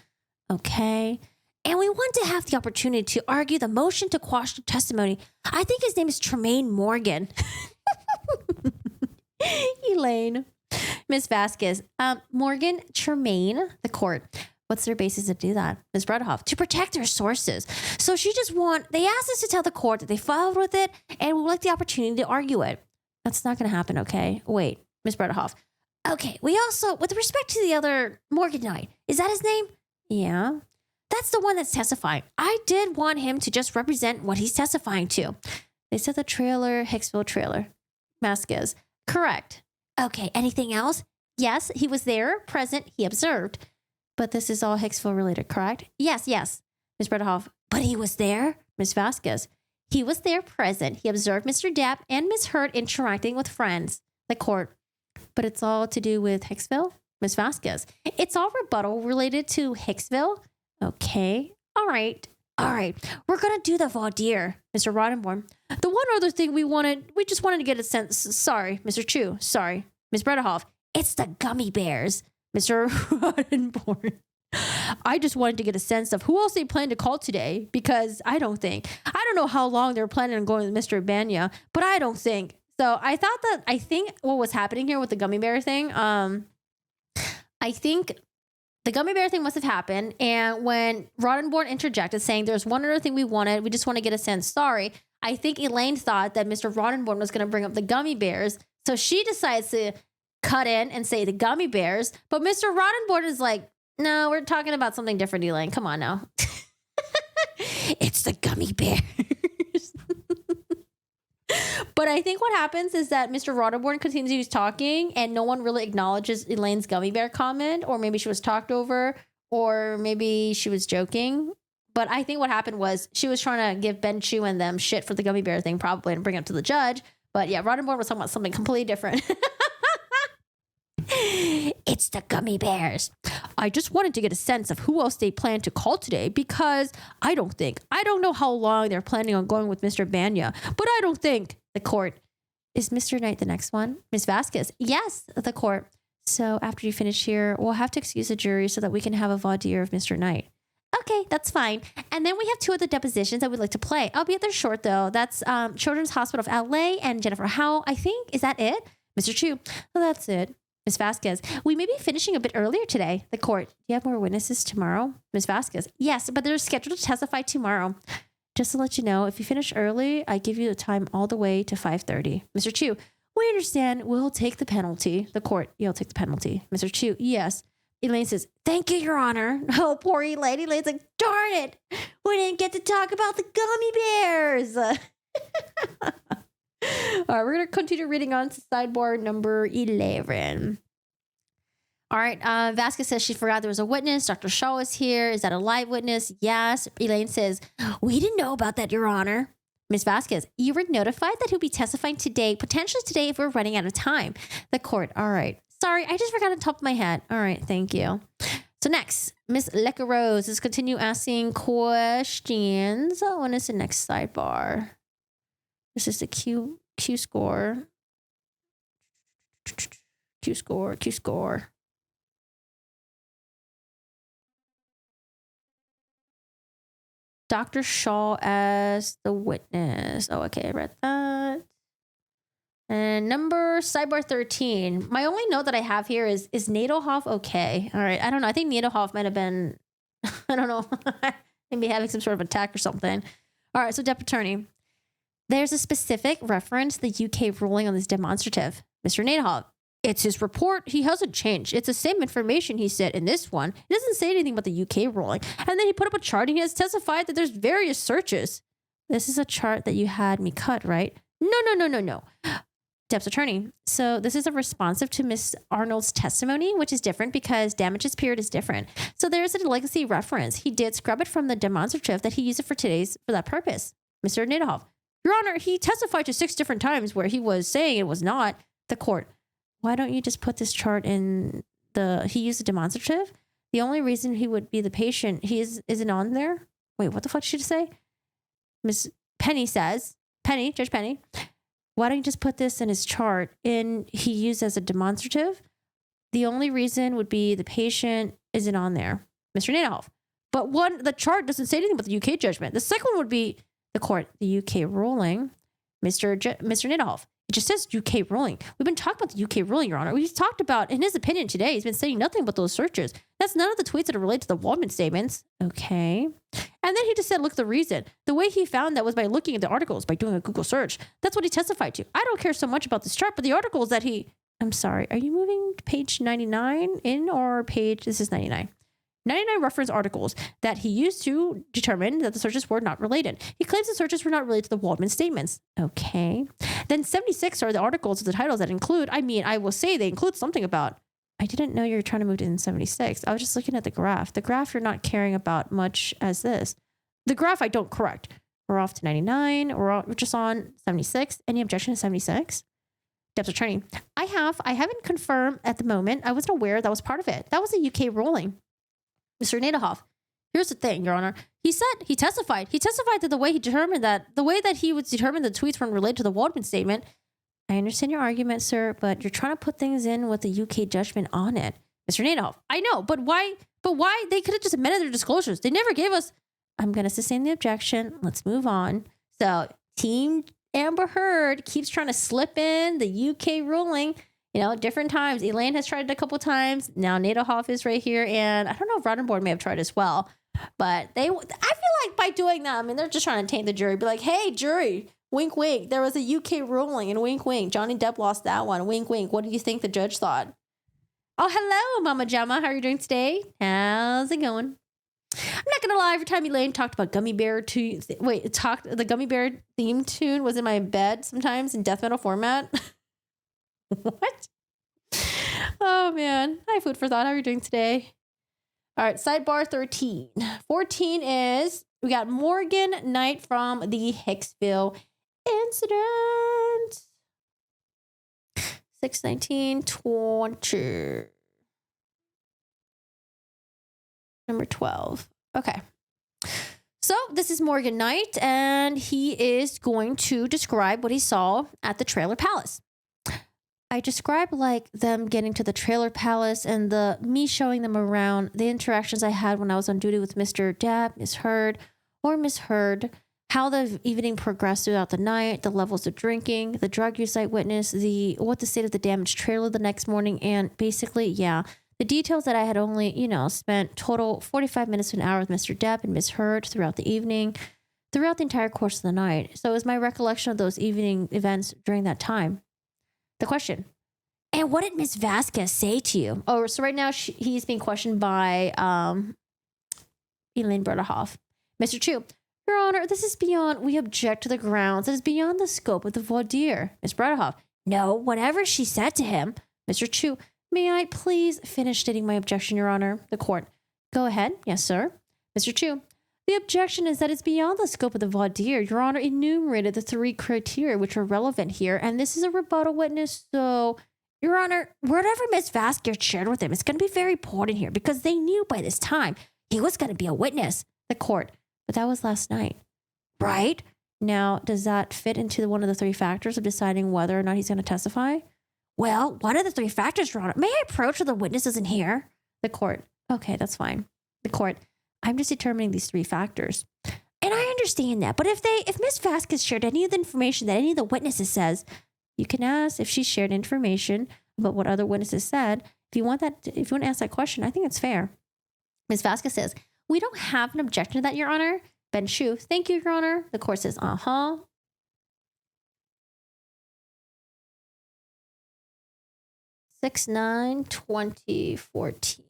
Okay. And we want to have the opportunity to argue the motion to quash the testimony. I think his name is Tremaine Morgan. Elaine. Miss Vasquez. Morgan, Tremaine, the court. What's their basis to do that? Ms. Bredehoff, to protect their sources. So they asked us to tell the court that they filed with it and we would like the opportunity to argue it. That's not going to happen, okay? Wait, Ms. Bredehoff. Okay, we also, with respect to the other Morgan Knight, is that his name? Yeah. That's the one that's testifying. I did want him to just represent what he's testifying to. They said the trailer, Hicksville trailer. Vasquez. Correct. Okay, anything else? Yes, he was there, present, he observed. But this is all Hicksville related, correct? Yes. Ms. Bredehoff. But he was there? Ms. Vasquez. He was there, present. He observed Mr. Depp and Ms. Hurt interacting with friends. The court. But it's all to do with Hicksville? Ms. Vasquez. It's all rebuttal related to Hicksville? Okay. All right. We're going to do the voir dire, Mr. Roddenborn. The one other thing we just wanted to get a sense. Sorry, Mr. Chu. Sorry. Ms. Bredehoff. It's the Gummy Bears, Mr. Roddenborn. I just wanted to get a sense of who else they plan to call today because I don't know how long they're planning on going with Mr. Banya, but I don't think. So I think what was happening here with the Gummy Bear thing, I think the Gummy Bear thing must have happened. And when Roddenborn interjected saying there's one other thing we just want to get a sense. Sorry. I think Elaine thought that Mr. Roddenborn was going to bring up the Gummy Bears. So she decides to cut in and say the Gummy Bears. But Mr. Roddenborn is like, no, we're talking about something different, Elaine. Come on now. It's the Gummy Bears. But I think what happens is that Mr. Roddenborn continues talking and no one really acknowledges Elaine's Gummy Bear comment, or maybe she was talked over, or maybe she was joking. But I think what happened was she was trying to give Ben Chu and them shit for the Gummy Bear thing probably and bring it up to the judge. But yeah, Roddenborn was talking about something completely different. It's the Gummy Bears. I just wanted to get a sense of who else they plan to call today because I don't know how long they're planning on going with Mr. Banya, but I don't think the court. Is Mr. Knight the next one? Ms. Vasquez. Yes, the court. So after you finish here, we'll have to excuse the jury so that we can have a voir dire of Mr. Knight. Okay, that's fine. And then we have two other depositions that we'd like to play. Albeit they're short though. That's Children's Hospital of LA and Jennifer Howe, I think. Is that it? Mr. Chu. Well, that's it. Ms. Vasquez, we may be finishing a bit earlier today. The court, do you have more witnesses tomorrow? Ms. Vasquez, yes, but they're scheduled to testify tomorrow. Just to let you know, if you finish early, I give you the time all the way to 5:30. Mr. Chu, we understand. We'll take the penalty. The court, you'll take the penalty. Mr. Chu, yes. Elaine says, thank you, Your Honor. Oh, poor Elaine. Elaine's like, darn it. We didn't get to talk about the Gummy Bears. All right, we're going to continue reading on to sidebar number 11. All right, Vasquez says she forgot there was a witness. Dr. Shaw is here. Is that a live witness? Yes. Elaine says, we didn't know about that, Your Honor. Ms. Vasquez, you were notified that he'll be testifying today, potentially today if we're running out of time. The court, all right. Sorry, I just forgot on top of my head. All right, thank you. So next, Miss Lecca Rose is continue asking questions. When is the next sidebar? This is the Q score. Q score. Dr. Shaw as the witness. Oh, okay, I read that. And sidebar 13. My only note that I have here is Nadelhoff okay? All right, I don't know. I think Nadelhoff might have been, I don't know, maybe having some sort of attack or something. All right, so Depp Attorney. There's a specific reference to the UK ruling on this demonstrative. Mr. Nadelhoff. It's his report. He hasn't changed. It's the same information he said in this one. It doesn't say anything about the UK ruling. And then he put up a chart and he has testified that there's various searches. This is a chart that you had me cut, right? No. Depp's attorney. So this is a responsive to Miss Arnold's testimony, which is different because damages period is different. So there's a legacy reference. He did scrub it from the demonstrative that he used it for that purpose. Mr. Nadehoff, Your Honor, he testified to 6 different times where he was saying it was not. The court, why don't you just put this chart in he used a demonstrative? The only reason he would be the patient, isn't on there. Wait, what the fuck did she just say? Miss Penny says, Judge Penny, why don't you just put this in his chart he used as a demonstrative? The only reason would be the patient isn't on there. Mr. Nadehoff. But the chart doesn't say anything about the UK judgment. The second one would be the court, the UK ruling. Mr. Nadehoff. It just says UK ruling. We've been talking about the UK ruling, Your Honor. We've talked about, in his opinion today, he's been saying nothing but those searches. That's none of the tweets that are related to the Waldman statements. Okay. And then he just said, look, the reason. The way he found that was by looking at the articles, by doing a Google search. That's what he testified to. I don't care so much about this chart, but the articles that I'm sorry, are you moving to page 99 this is 99. 99 reference articles that he used to determine that the searches were not related. He claims the searches were not related to the Waldman statements. Okay. Then 76 are the articles of the titles that include, I will say they include something about, I didn't know you were trying to move to 76. I was just looking at the graph. The graph you're not caring about much as this. The graph I don't correct. We're off to 99. We're just on 76. Any objection to 76? Depp's attorney. I haven't confirmed at the moment. I wasn't aware that was part of it. That was a UK ruling. Mr. Nadehoff, here's the thing, Your Honor. He testified that the way that he would determine the tweets weren't related to the Waldman statement. I understand your argument, sir, but you're trying to put things in with the UK judgment on it. Mr. Nadehoff, I know, but why? They could have just amended their disclosures. They never gave us, I'm going to sustain the objection. Let's move on. So Team Amber Heard keeps trying to slip in the UK ruling. Different times. Elaine has tried it a couple times. Now Nadehoff is right here. And I don't know if Rottenborn may have tried as well. But I feel like by doing that, they're just trying to taint the jury. Be like, hey, jury, wink, wink. There was a UK ruling and wink, wink. Johnny Depp lost that one. Wink, wink. What do you think the judge thought? Oh, hello, Mama Gemma. How are you doing today? How's it going? I'm not going to lie. Every time Elaine talked about Gummy Bear the Gummy Bear theme tune was in my bed sometimes in death metal format. What? Oh, man. Hi, Food for Thought. How are you doing today? All right. Sidebar 13. 14 is we got Morgan Knight from the Hicksville incident. 6/19/20. Number 12. Okay. So this is Morgan Knight, and he is going to describe what he saw at the Trailer Palace. I described them getting to the Trailer Palace and me showing them around, the interactions I had when I was on duty with Mr. Depp, Miss Heard, how the evening progressed throughout the night, the levels of drinking, the drug use I witnessed, what the state of the damaged trailer the next morning, and basically, the details that I had only, spent total 45 minutes to an hour with Mr. Depp and Miss Heard throughout the evening, throughout the entire course of the night. So it was my recollection of those evening events during that time. The question, and what did Miss Vasquez say to you? Oh, so right now he's being questioned by Elaine Bertahoff. Mr. Chu, Your Honor, this is beyond, we object to the grounds. It is beyond the scope of the voir dire. Miss Bertahoff, no, whatever she said to him. Mr. Chu, may I please finish stating my objection, Your Honor? The court, go ahead. Yes, sir. Mr. Chu, the objection is that it's beyond the scope of the voir dire. Your Honor enumerated the 3 criteria which are relevant here, and this is a rebuttal witness, so, Your Honor, whatever Miss Vasquez shared with him is going to be very important here because they knew by this time he was going to be a witness. The court, but that was last night, right? Now, does that fit into one of the 3 factors of deciding whether or not he's going to testify? Well, one of the 3 factors, Your Honor. May I approach where the witness isn't here? The court, okay, that's fine. The court, I'm just determining these 3 factors. And I understand that. But if Miss Vasquez shared any of the information that any of the witnesses says, you can ask if she shared information about what other witnesses said. If you want to ask that question, I think it's fair. Miss Vasquez says, we don't have an objection to that, Your Honor. Ben Shu, thank you, Your Honor. The court says, 6/9/2014.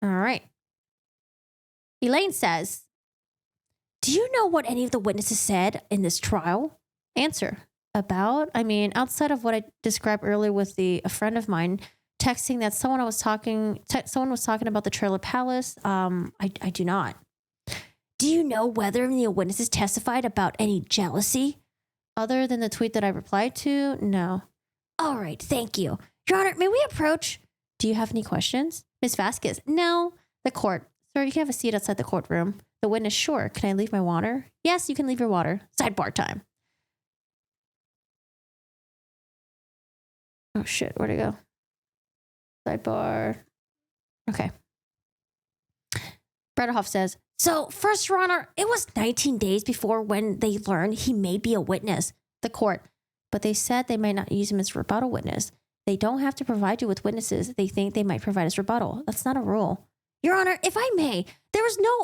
All right. Elaine says, do you know what any of the witnesses said in this trial? Answer. About? I mean, outside of what I described earlier with a friend of mine texting that someone was talking about the trailer palace, I do not. Do you know whether any of the witnesses testified about any jealousy? Other than the tweet that I replied to, no. All right, thank you. Your Honor, may we approach? Do you have any questions? Ms. Vasquez, no. The court. Sir, you can have a seat outside the courtroom. The witness, sure. Can I leave my water? Yes, you can leave your water. Sidebar time. Oh shit, where'd it go? Sidebar. Okay. Brederhoff says, so first, Your Honor, it was 19 days before when they learned he may be a witness. The court. But they said they might not use him as a rebuttal witness. They don't have to provide you with witnesses they think they might provide as rebuttal. That's not a rule. Your Honor, if I may,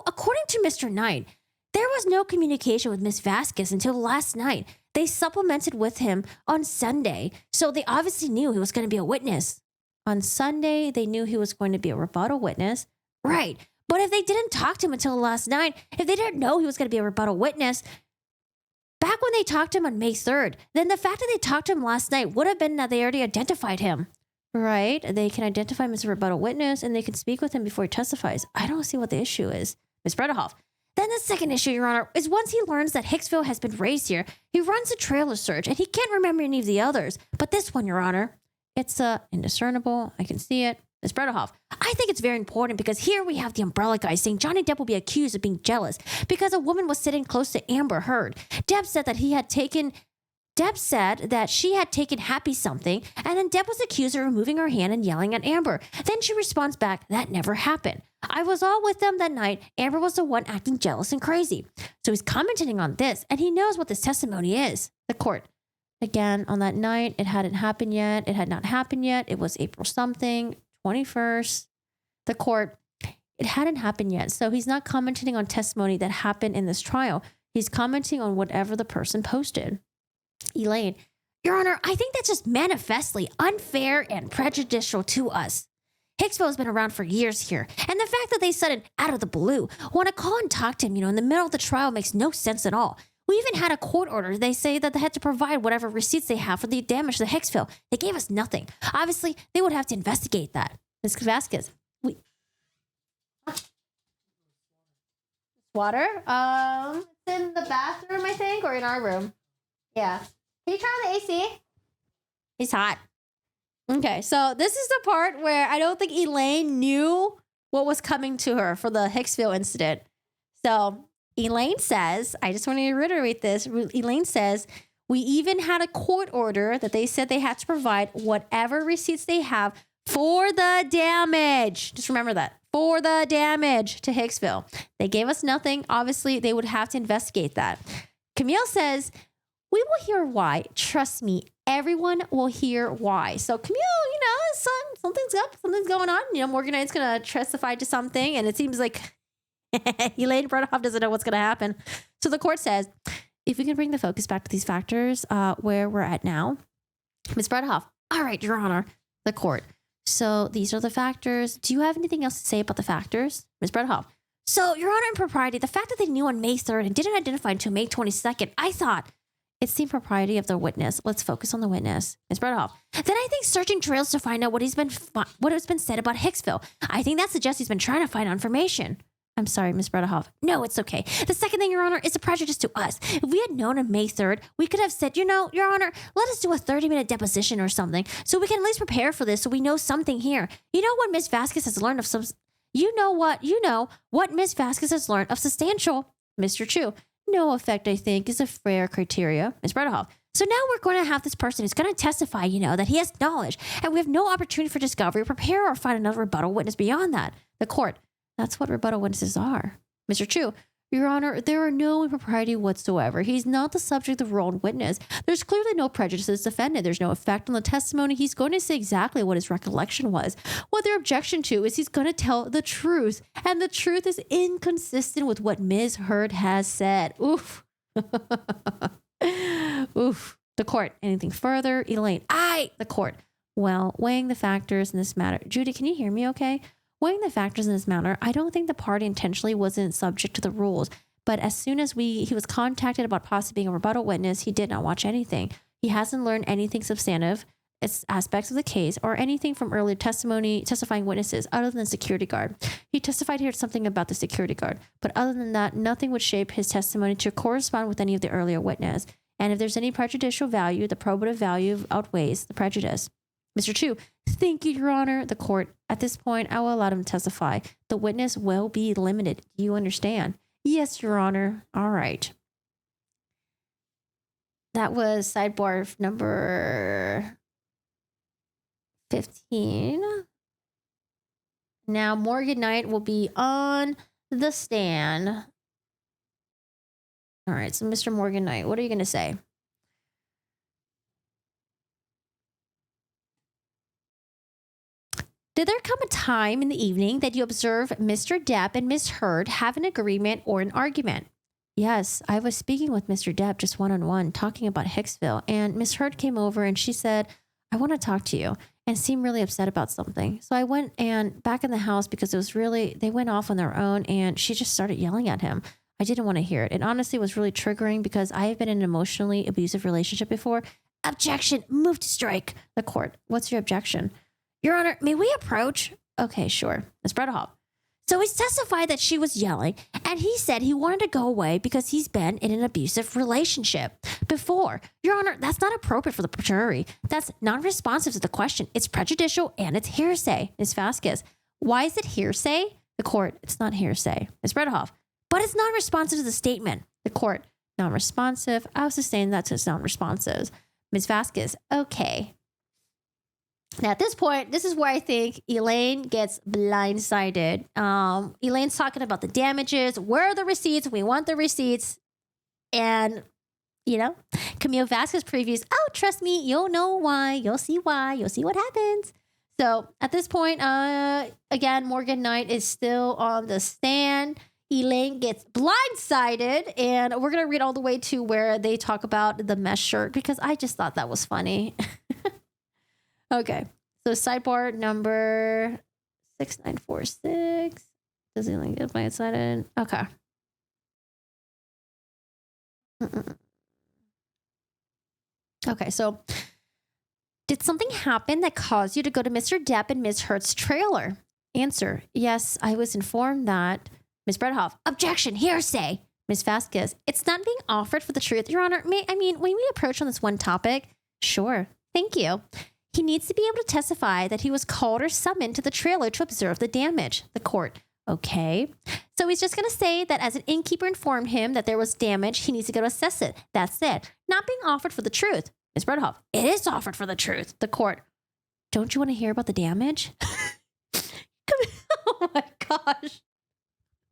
according to Mr. Knight, there was no communication with Ms. Vasquez until last night. They supplemented with him on Sunday, so they obviously knew he was going to be a witness. On Sunday, they knew he was going to be a rebuttal witness. Right, but if they didn't talk to him until last night, if they didn't know he was going to be a rebuttal witness, back when they talked to him on May 3rd, then the fact that they talked to him last night would have been that they already identified him. Right, they can identify him as a rebuttal witness and they can speak with him before he testifies. I don't see what the issue is. Ms. Brederhoff. Then the second issue, Your Honor, is once he learns that Hicksville has been raised here, he runs a trailer search and he can't remember any of the others. But this one, Your Honor, it's indiscernible. I can see it. Ms. Brederhoff, I think it's very important because here we have the umbrella guy saying Johnny Depp will be accused of being jealous because a woman was sitting close to Amber Heard. Depp said that she had taken Happy something, and then Depp was accused of removing her hand and yelling at Amber. Then she responds back, that never happened. I was all with them that night. Amber was the one acting jealous and crazy. So he's commenting on this, and he knows what this testimony is. The court. Again, on that night, it hadn't happened yet. It had not happened yet. It was April something, 21st. The court. It hadn't happened yet. So he's not commenting on testimony that happened in this trial. He's commenting on whatever the person posted. Elaine, Your Honor, I think that's just manifestly unfair and prejudicial to us. Hicksville has been around for years here, and the fact that they suddenly, out of the blue, want to call and talk to him, in the middle of the trial makes no sense at all. We even had a court order. They say that they had to provide whatever receipts they have for the damage to Hicksville. They gave us nothing. Obviously, they would have to investigate that. Ms. Vasquez, water? It's in the bathroom, I think, or in our room. Yeah. Can you turn on the AC? He's hot. Okay, so this is the part where I don't think Elaine knew what was coming to her for the Hicksville incident. So Elaine says, I just want to reiterate this. Elaine says, we even had a court order that they said they had to provide whatever receipts they have for the damage. Just remember that. For the damage to Hicksville. They gave us nothing. Obviously, they would have to investigate that. Camille says, we will hear why. Trust me, everyone will hear why. So Camille, something's going on. Morgan Knight's going to testify to something, and it seems like Elaine Brederhoff doesn't know what's going to happen. So the court says, if we can bring the focus back to these factors where we're at now. Ms. Brederhoff, all right, Your Honor, the court. So these are the factors. Do you have anything else to say about the factors? Ms. Brederhoff, so Your Honor, in propriety, the fact that they knew on May 3rd and didn't identify until May 22nd, I thought, it's the impropriety of the witness. Let's focus on the witness. Ms. Brederhoff. Then I think searching trails to find out what has been said about Hicksville. I think that suggests he's been trying to find out information. I'm sorry, Ms. Brederhoff. No, it's okay. The second thing, Your Honor, is a prejudice to us. If we had known on May 3rd, we could have said, Your Honor, let us do a 30-minute deposition or something so we can at least prepare for this so we know something here. You know what Ms. Vasquez has learned of some... what Ms. Vasquez has learned of substantial... Mr. Chu. No effect, I think, is a fair criteria. Ms. Brederhoff. So now we're going to have this person who's going to testify, that he has knowledge, and we have no opportunity for discovery, prepare, or find another rebuttal witness beyond that. The court. That's what rebuttal witnesses are. Mr. Chu. Your Honor, there are no impropriety whatsoever. He's not the subject of role and witness. There's clearly no prejudice to this defendant. There's no effect on the testimony. He's going to say exactly what his recollection was. What their objection to is he's going to tell the truth, and the truth is inconsistent with what Ms. Heard has said. Oof. Oof. The court. Anything further? Elaine. The court. Well, weighing the factors in this matter. Judy, can you hear me okay? Weighing the factors in this matter, I don't think the party intentionally wasn't subject to the rules. But as soon as he was contacted about possibly being a rebuttal witness, he did not watch anything. He hasn't learned anything substantive, aspects of the case, or anything from earlier testifying witnesses other than security guard. He testified here something about the security guard, but other than that, nothing would shape his testimony to correspond with any of the earlier witness. And if there's any prejudicial value, the probative value outweighs the prejudice. Mr. Chu, thank you, Your Honor. The court, at this point, I will allow him to testify. The witness will be limited. Do you understand? Yes, Your Honor. All right. That was sidebar number 15. Now, Morgan Knight will be on the stand. All right, so Mr. Morgan Knight, what are you going to say? Did there come a time in the evening that you observed Mr. Depp and Miss Heard have an agreement or an argument? Yes, I was speaking with Mr. Depp just one-on-one, talking about Hicksville, and Miss Heard came over and she said, I want to talk to you, and seemed really upset about something. So I went and back in the house because it was really, they went off on their own and she just started yelling at him. I didn't want to hear it. It honestly was really triggering because I have been in an emotionally abusive relationship before. Objection, move to strike. The court, what's your objection? Your Honor, may we approach? Okay, sure. Ms. Bredehoff. So he's testified that she was yelling, and he said he wanted to go away because he's been in an abusive relationship before. Your Honor, that's not appropriate for the jury. That's non-responsive to the question. It's prejudicial and it's hearsay. Ms. Vasquez. Why is it hearsay? The court, it's not hearsay. Ms. Bredehoff. But it's non-responsive to the statement. The court, non-responsive. I'll sustain that to non-responsive. Ms. Vasquez. Okay. Now, at this point, this is where I think Elaine gets blindsided. Elaine's talking about the damages. Where are the receipts? We want the receipts. And, you know, Camille Vasquez previews, oh, trust me, you'll know why. You'll see why. You'll see what happens. So at this point, again, Morgan Knight is still on the stand. Elaine gets blindsided. And we're going to read all the way to where they talk about the mesh shirt because I just thought that was funny. Okay, so sidebar number 6946. Does he like get blindsided? Okay. Okay, so did something happen that caused you to go to Mr. Depp and Ms. Heard's trailer? Answer, yes, I was informed that. Ms. Bredehoff, objection, hearsay. Ms. Vasquez, it's not being offered for the truth, Your Honor. When we approach on this one topic, sure, thank you. He needs to be able to testify that he was called or summoned to the trailer to observe the damage. The court, okay. So he's just going to say that as an innkeeper informed him that there was damage, he needs to go to assess it. That's it. Not being offered for the truth. Ms. Bredehoff, it is offered for the truth. The court, don't you want to hear about the damage? Oh my gosh.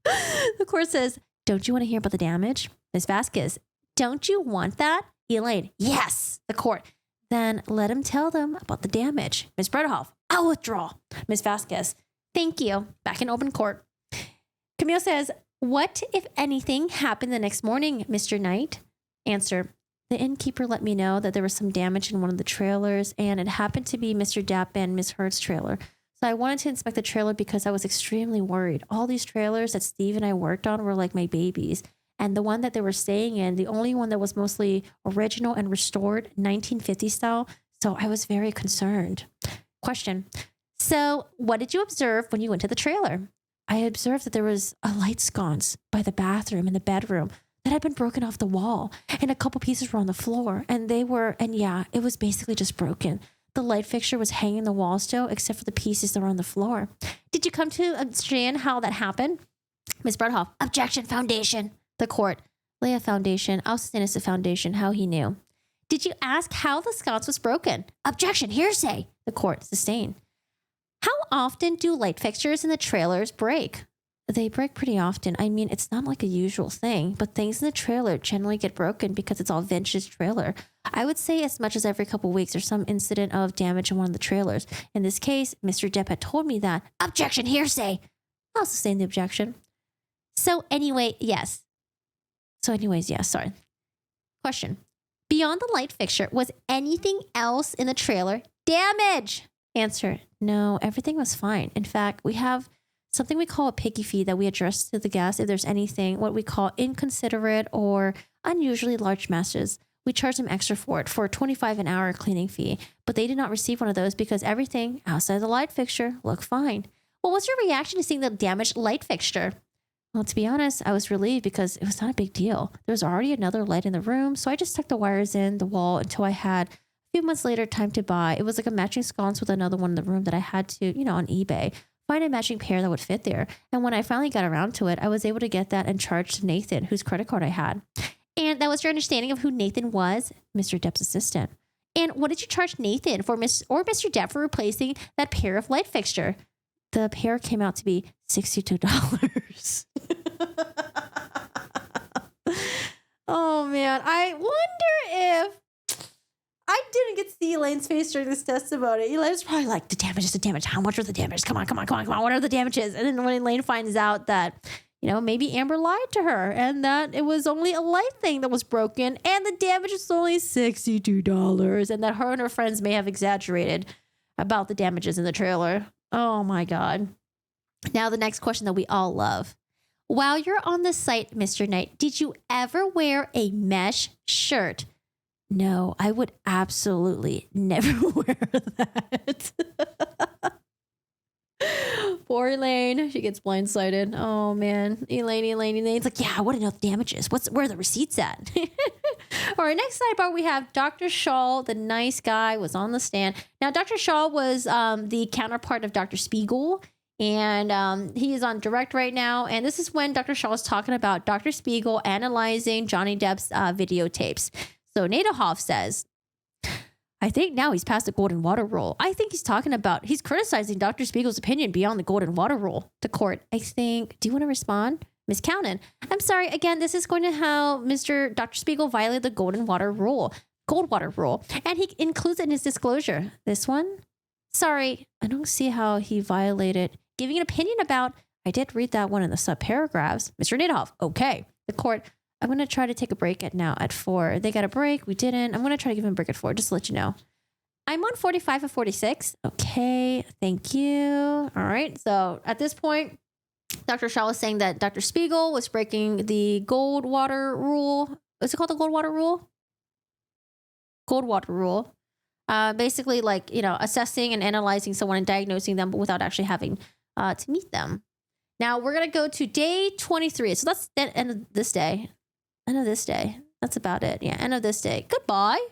The court says, don't you want to hear about the damage? Ms. Vasquez, don't you want that? Elaine, yes. The court, then let him tell them about the damage. Ms. Bredehoff, I'll withdraw. Ms. Vasquez, thank you. Back in open court. Camille says, what, if anything, happened the next morning, Mr. Knight? Answer, the innkeeper let me know that there was some damage in one of the trailers, and it happened to be Mr. Depp and Ms. Heard's trailer. So I wanted to inspect the trailer because I was extremely worried. All these trailers that Steve and I worked on were like my babies. And the one that they were staying in, the only one that was mostly original and restored, 1950 style. So I was very concerned. Question. So what did you observe when you went to the trailer? I observed that there was a light sconce by the bathroom and the bedroom that had been broken off the wall. And a couple pieces were on the floor. And it was basically just broken. The light fixture was hanging on the wall still, except for the pieces that were on the floor. Did you come to understand how that happened? Ms. Bredehoff, objection, foundation. The court, lay a foundation. I'll sustain as a foundation. How he knew. Did you ask how the sconce was broken? Objection, hearsay. The court, sustain. How often do light fixtures in the trailers break? They break pretty often. It's not like a usual thing, but things in the trailer generally get broken because it's all vintage trailer. I would say as much as every couple of weeks there's some incident of damage in one of the trailers. In this case, Mr. Depp had told me that. Objection, hearsay. I'll sustain the objection. Yes, sorry. Question. Beyond the light fixture, was anything else in the trailer damaged? Answer. No, everything was fine. In fact, we have something we call a picky fee that we address to the guest if there's anything, what we call inconsiderate or unusually large messes. We charge them extra for it for a $25 an hour cleaning fee, but they did not receive one of those because everything outside the light fixture looked fine. Well, what's your reaction to seeing the damaged light fixture? Well, to be honest, I was relieved because it was not a big deal. There was already another light in the room, so I just stuck the wires in the wall until I had a few months later time to buy. It was like a matching sconce with another one in the room that I had to, on eBay, find a matching pair that would fit there. And when I finally got around to it, I was able to get that and charge to Nathan, whose credit card I had. And that was your understanding of who Nathan was, Mr. Depp's assistant. And what did you charge Nathan for Mr. Depp for replacing that pair of light fixture? The pair came out to be $62. Oh, man. I wonder if I didn't get to see Elaine's face during this testimony. Elaine was probably like, the damage. How much were the damages? Come on. What are the damages? And then when Elaine finds out that, maybe Amber lied to her and that it was only a light thing that was broken and the damage was only $62 and that her and her friends may have exaggerated about the damages in the trailer. Oh my God. Now the next question that we all love. While you're on the site, Mr. Knight, did you ever wear a mesh shirt? No, I would absolutely never wear that. Poor Elaine. She gets blindsided. Oh man. Elaine's like, yeah, I want to know the damages. Where are the receipts at? All right, next sidebar, we have Dr. Shaw, the nice guy, was on the stand. Now, Dr. Shaw was the counterpart of Dr. Spiegel, and he is on direct right now. And this is when Dr. Shaw is talking about Dr. Spiegel analyzing Johnny Depp's videotapes. So Nadehoff says, I think now he's past the golden water rule. I think he's criticizing Dr. Spiegel's opinion beyond the golden water rule. The court, do you want to respond? Ms. Cownan, I'm sorry. Again, this is going to how Dr. Spiegel violated the golden water rule. And he includes it in his disclosure. This one? Sorry, I don't see how he violated giving an opinion about, I did read that one in the sub-paragraphs. Mr. Nadehoff, okay. The court, I'm going to try to take a break at 4. They got a break. We didn't. I'm going to try to give him a break at 4, just to let you know. I'm on 45 of 46. Okay, thank you. All right, so at this point, Dr. Shaw was saying that Dr. Spiegel was breaking the Goldwater rule. Is it called the Goldwater rule? Goldwater rule. Basically, assessing and analyzing someone and diagnosing them, but without actually having to meet them. Now, we're going to go to day 23. So that's the end of this day. End of this day. That's about it. Yeah, end of this day. Goodbye.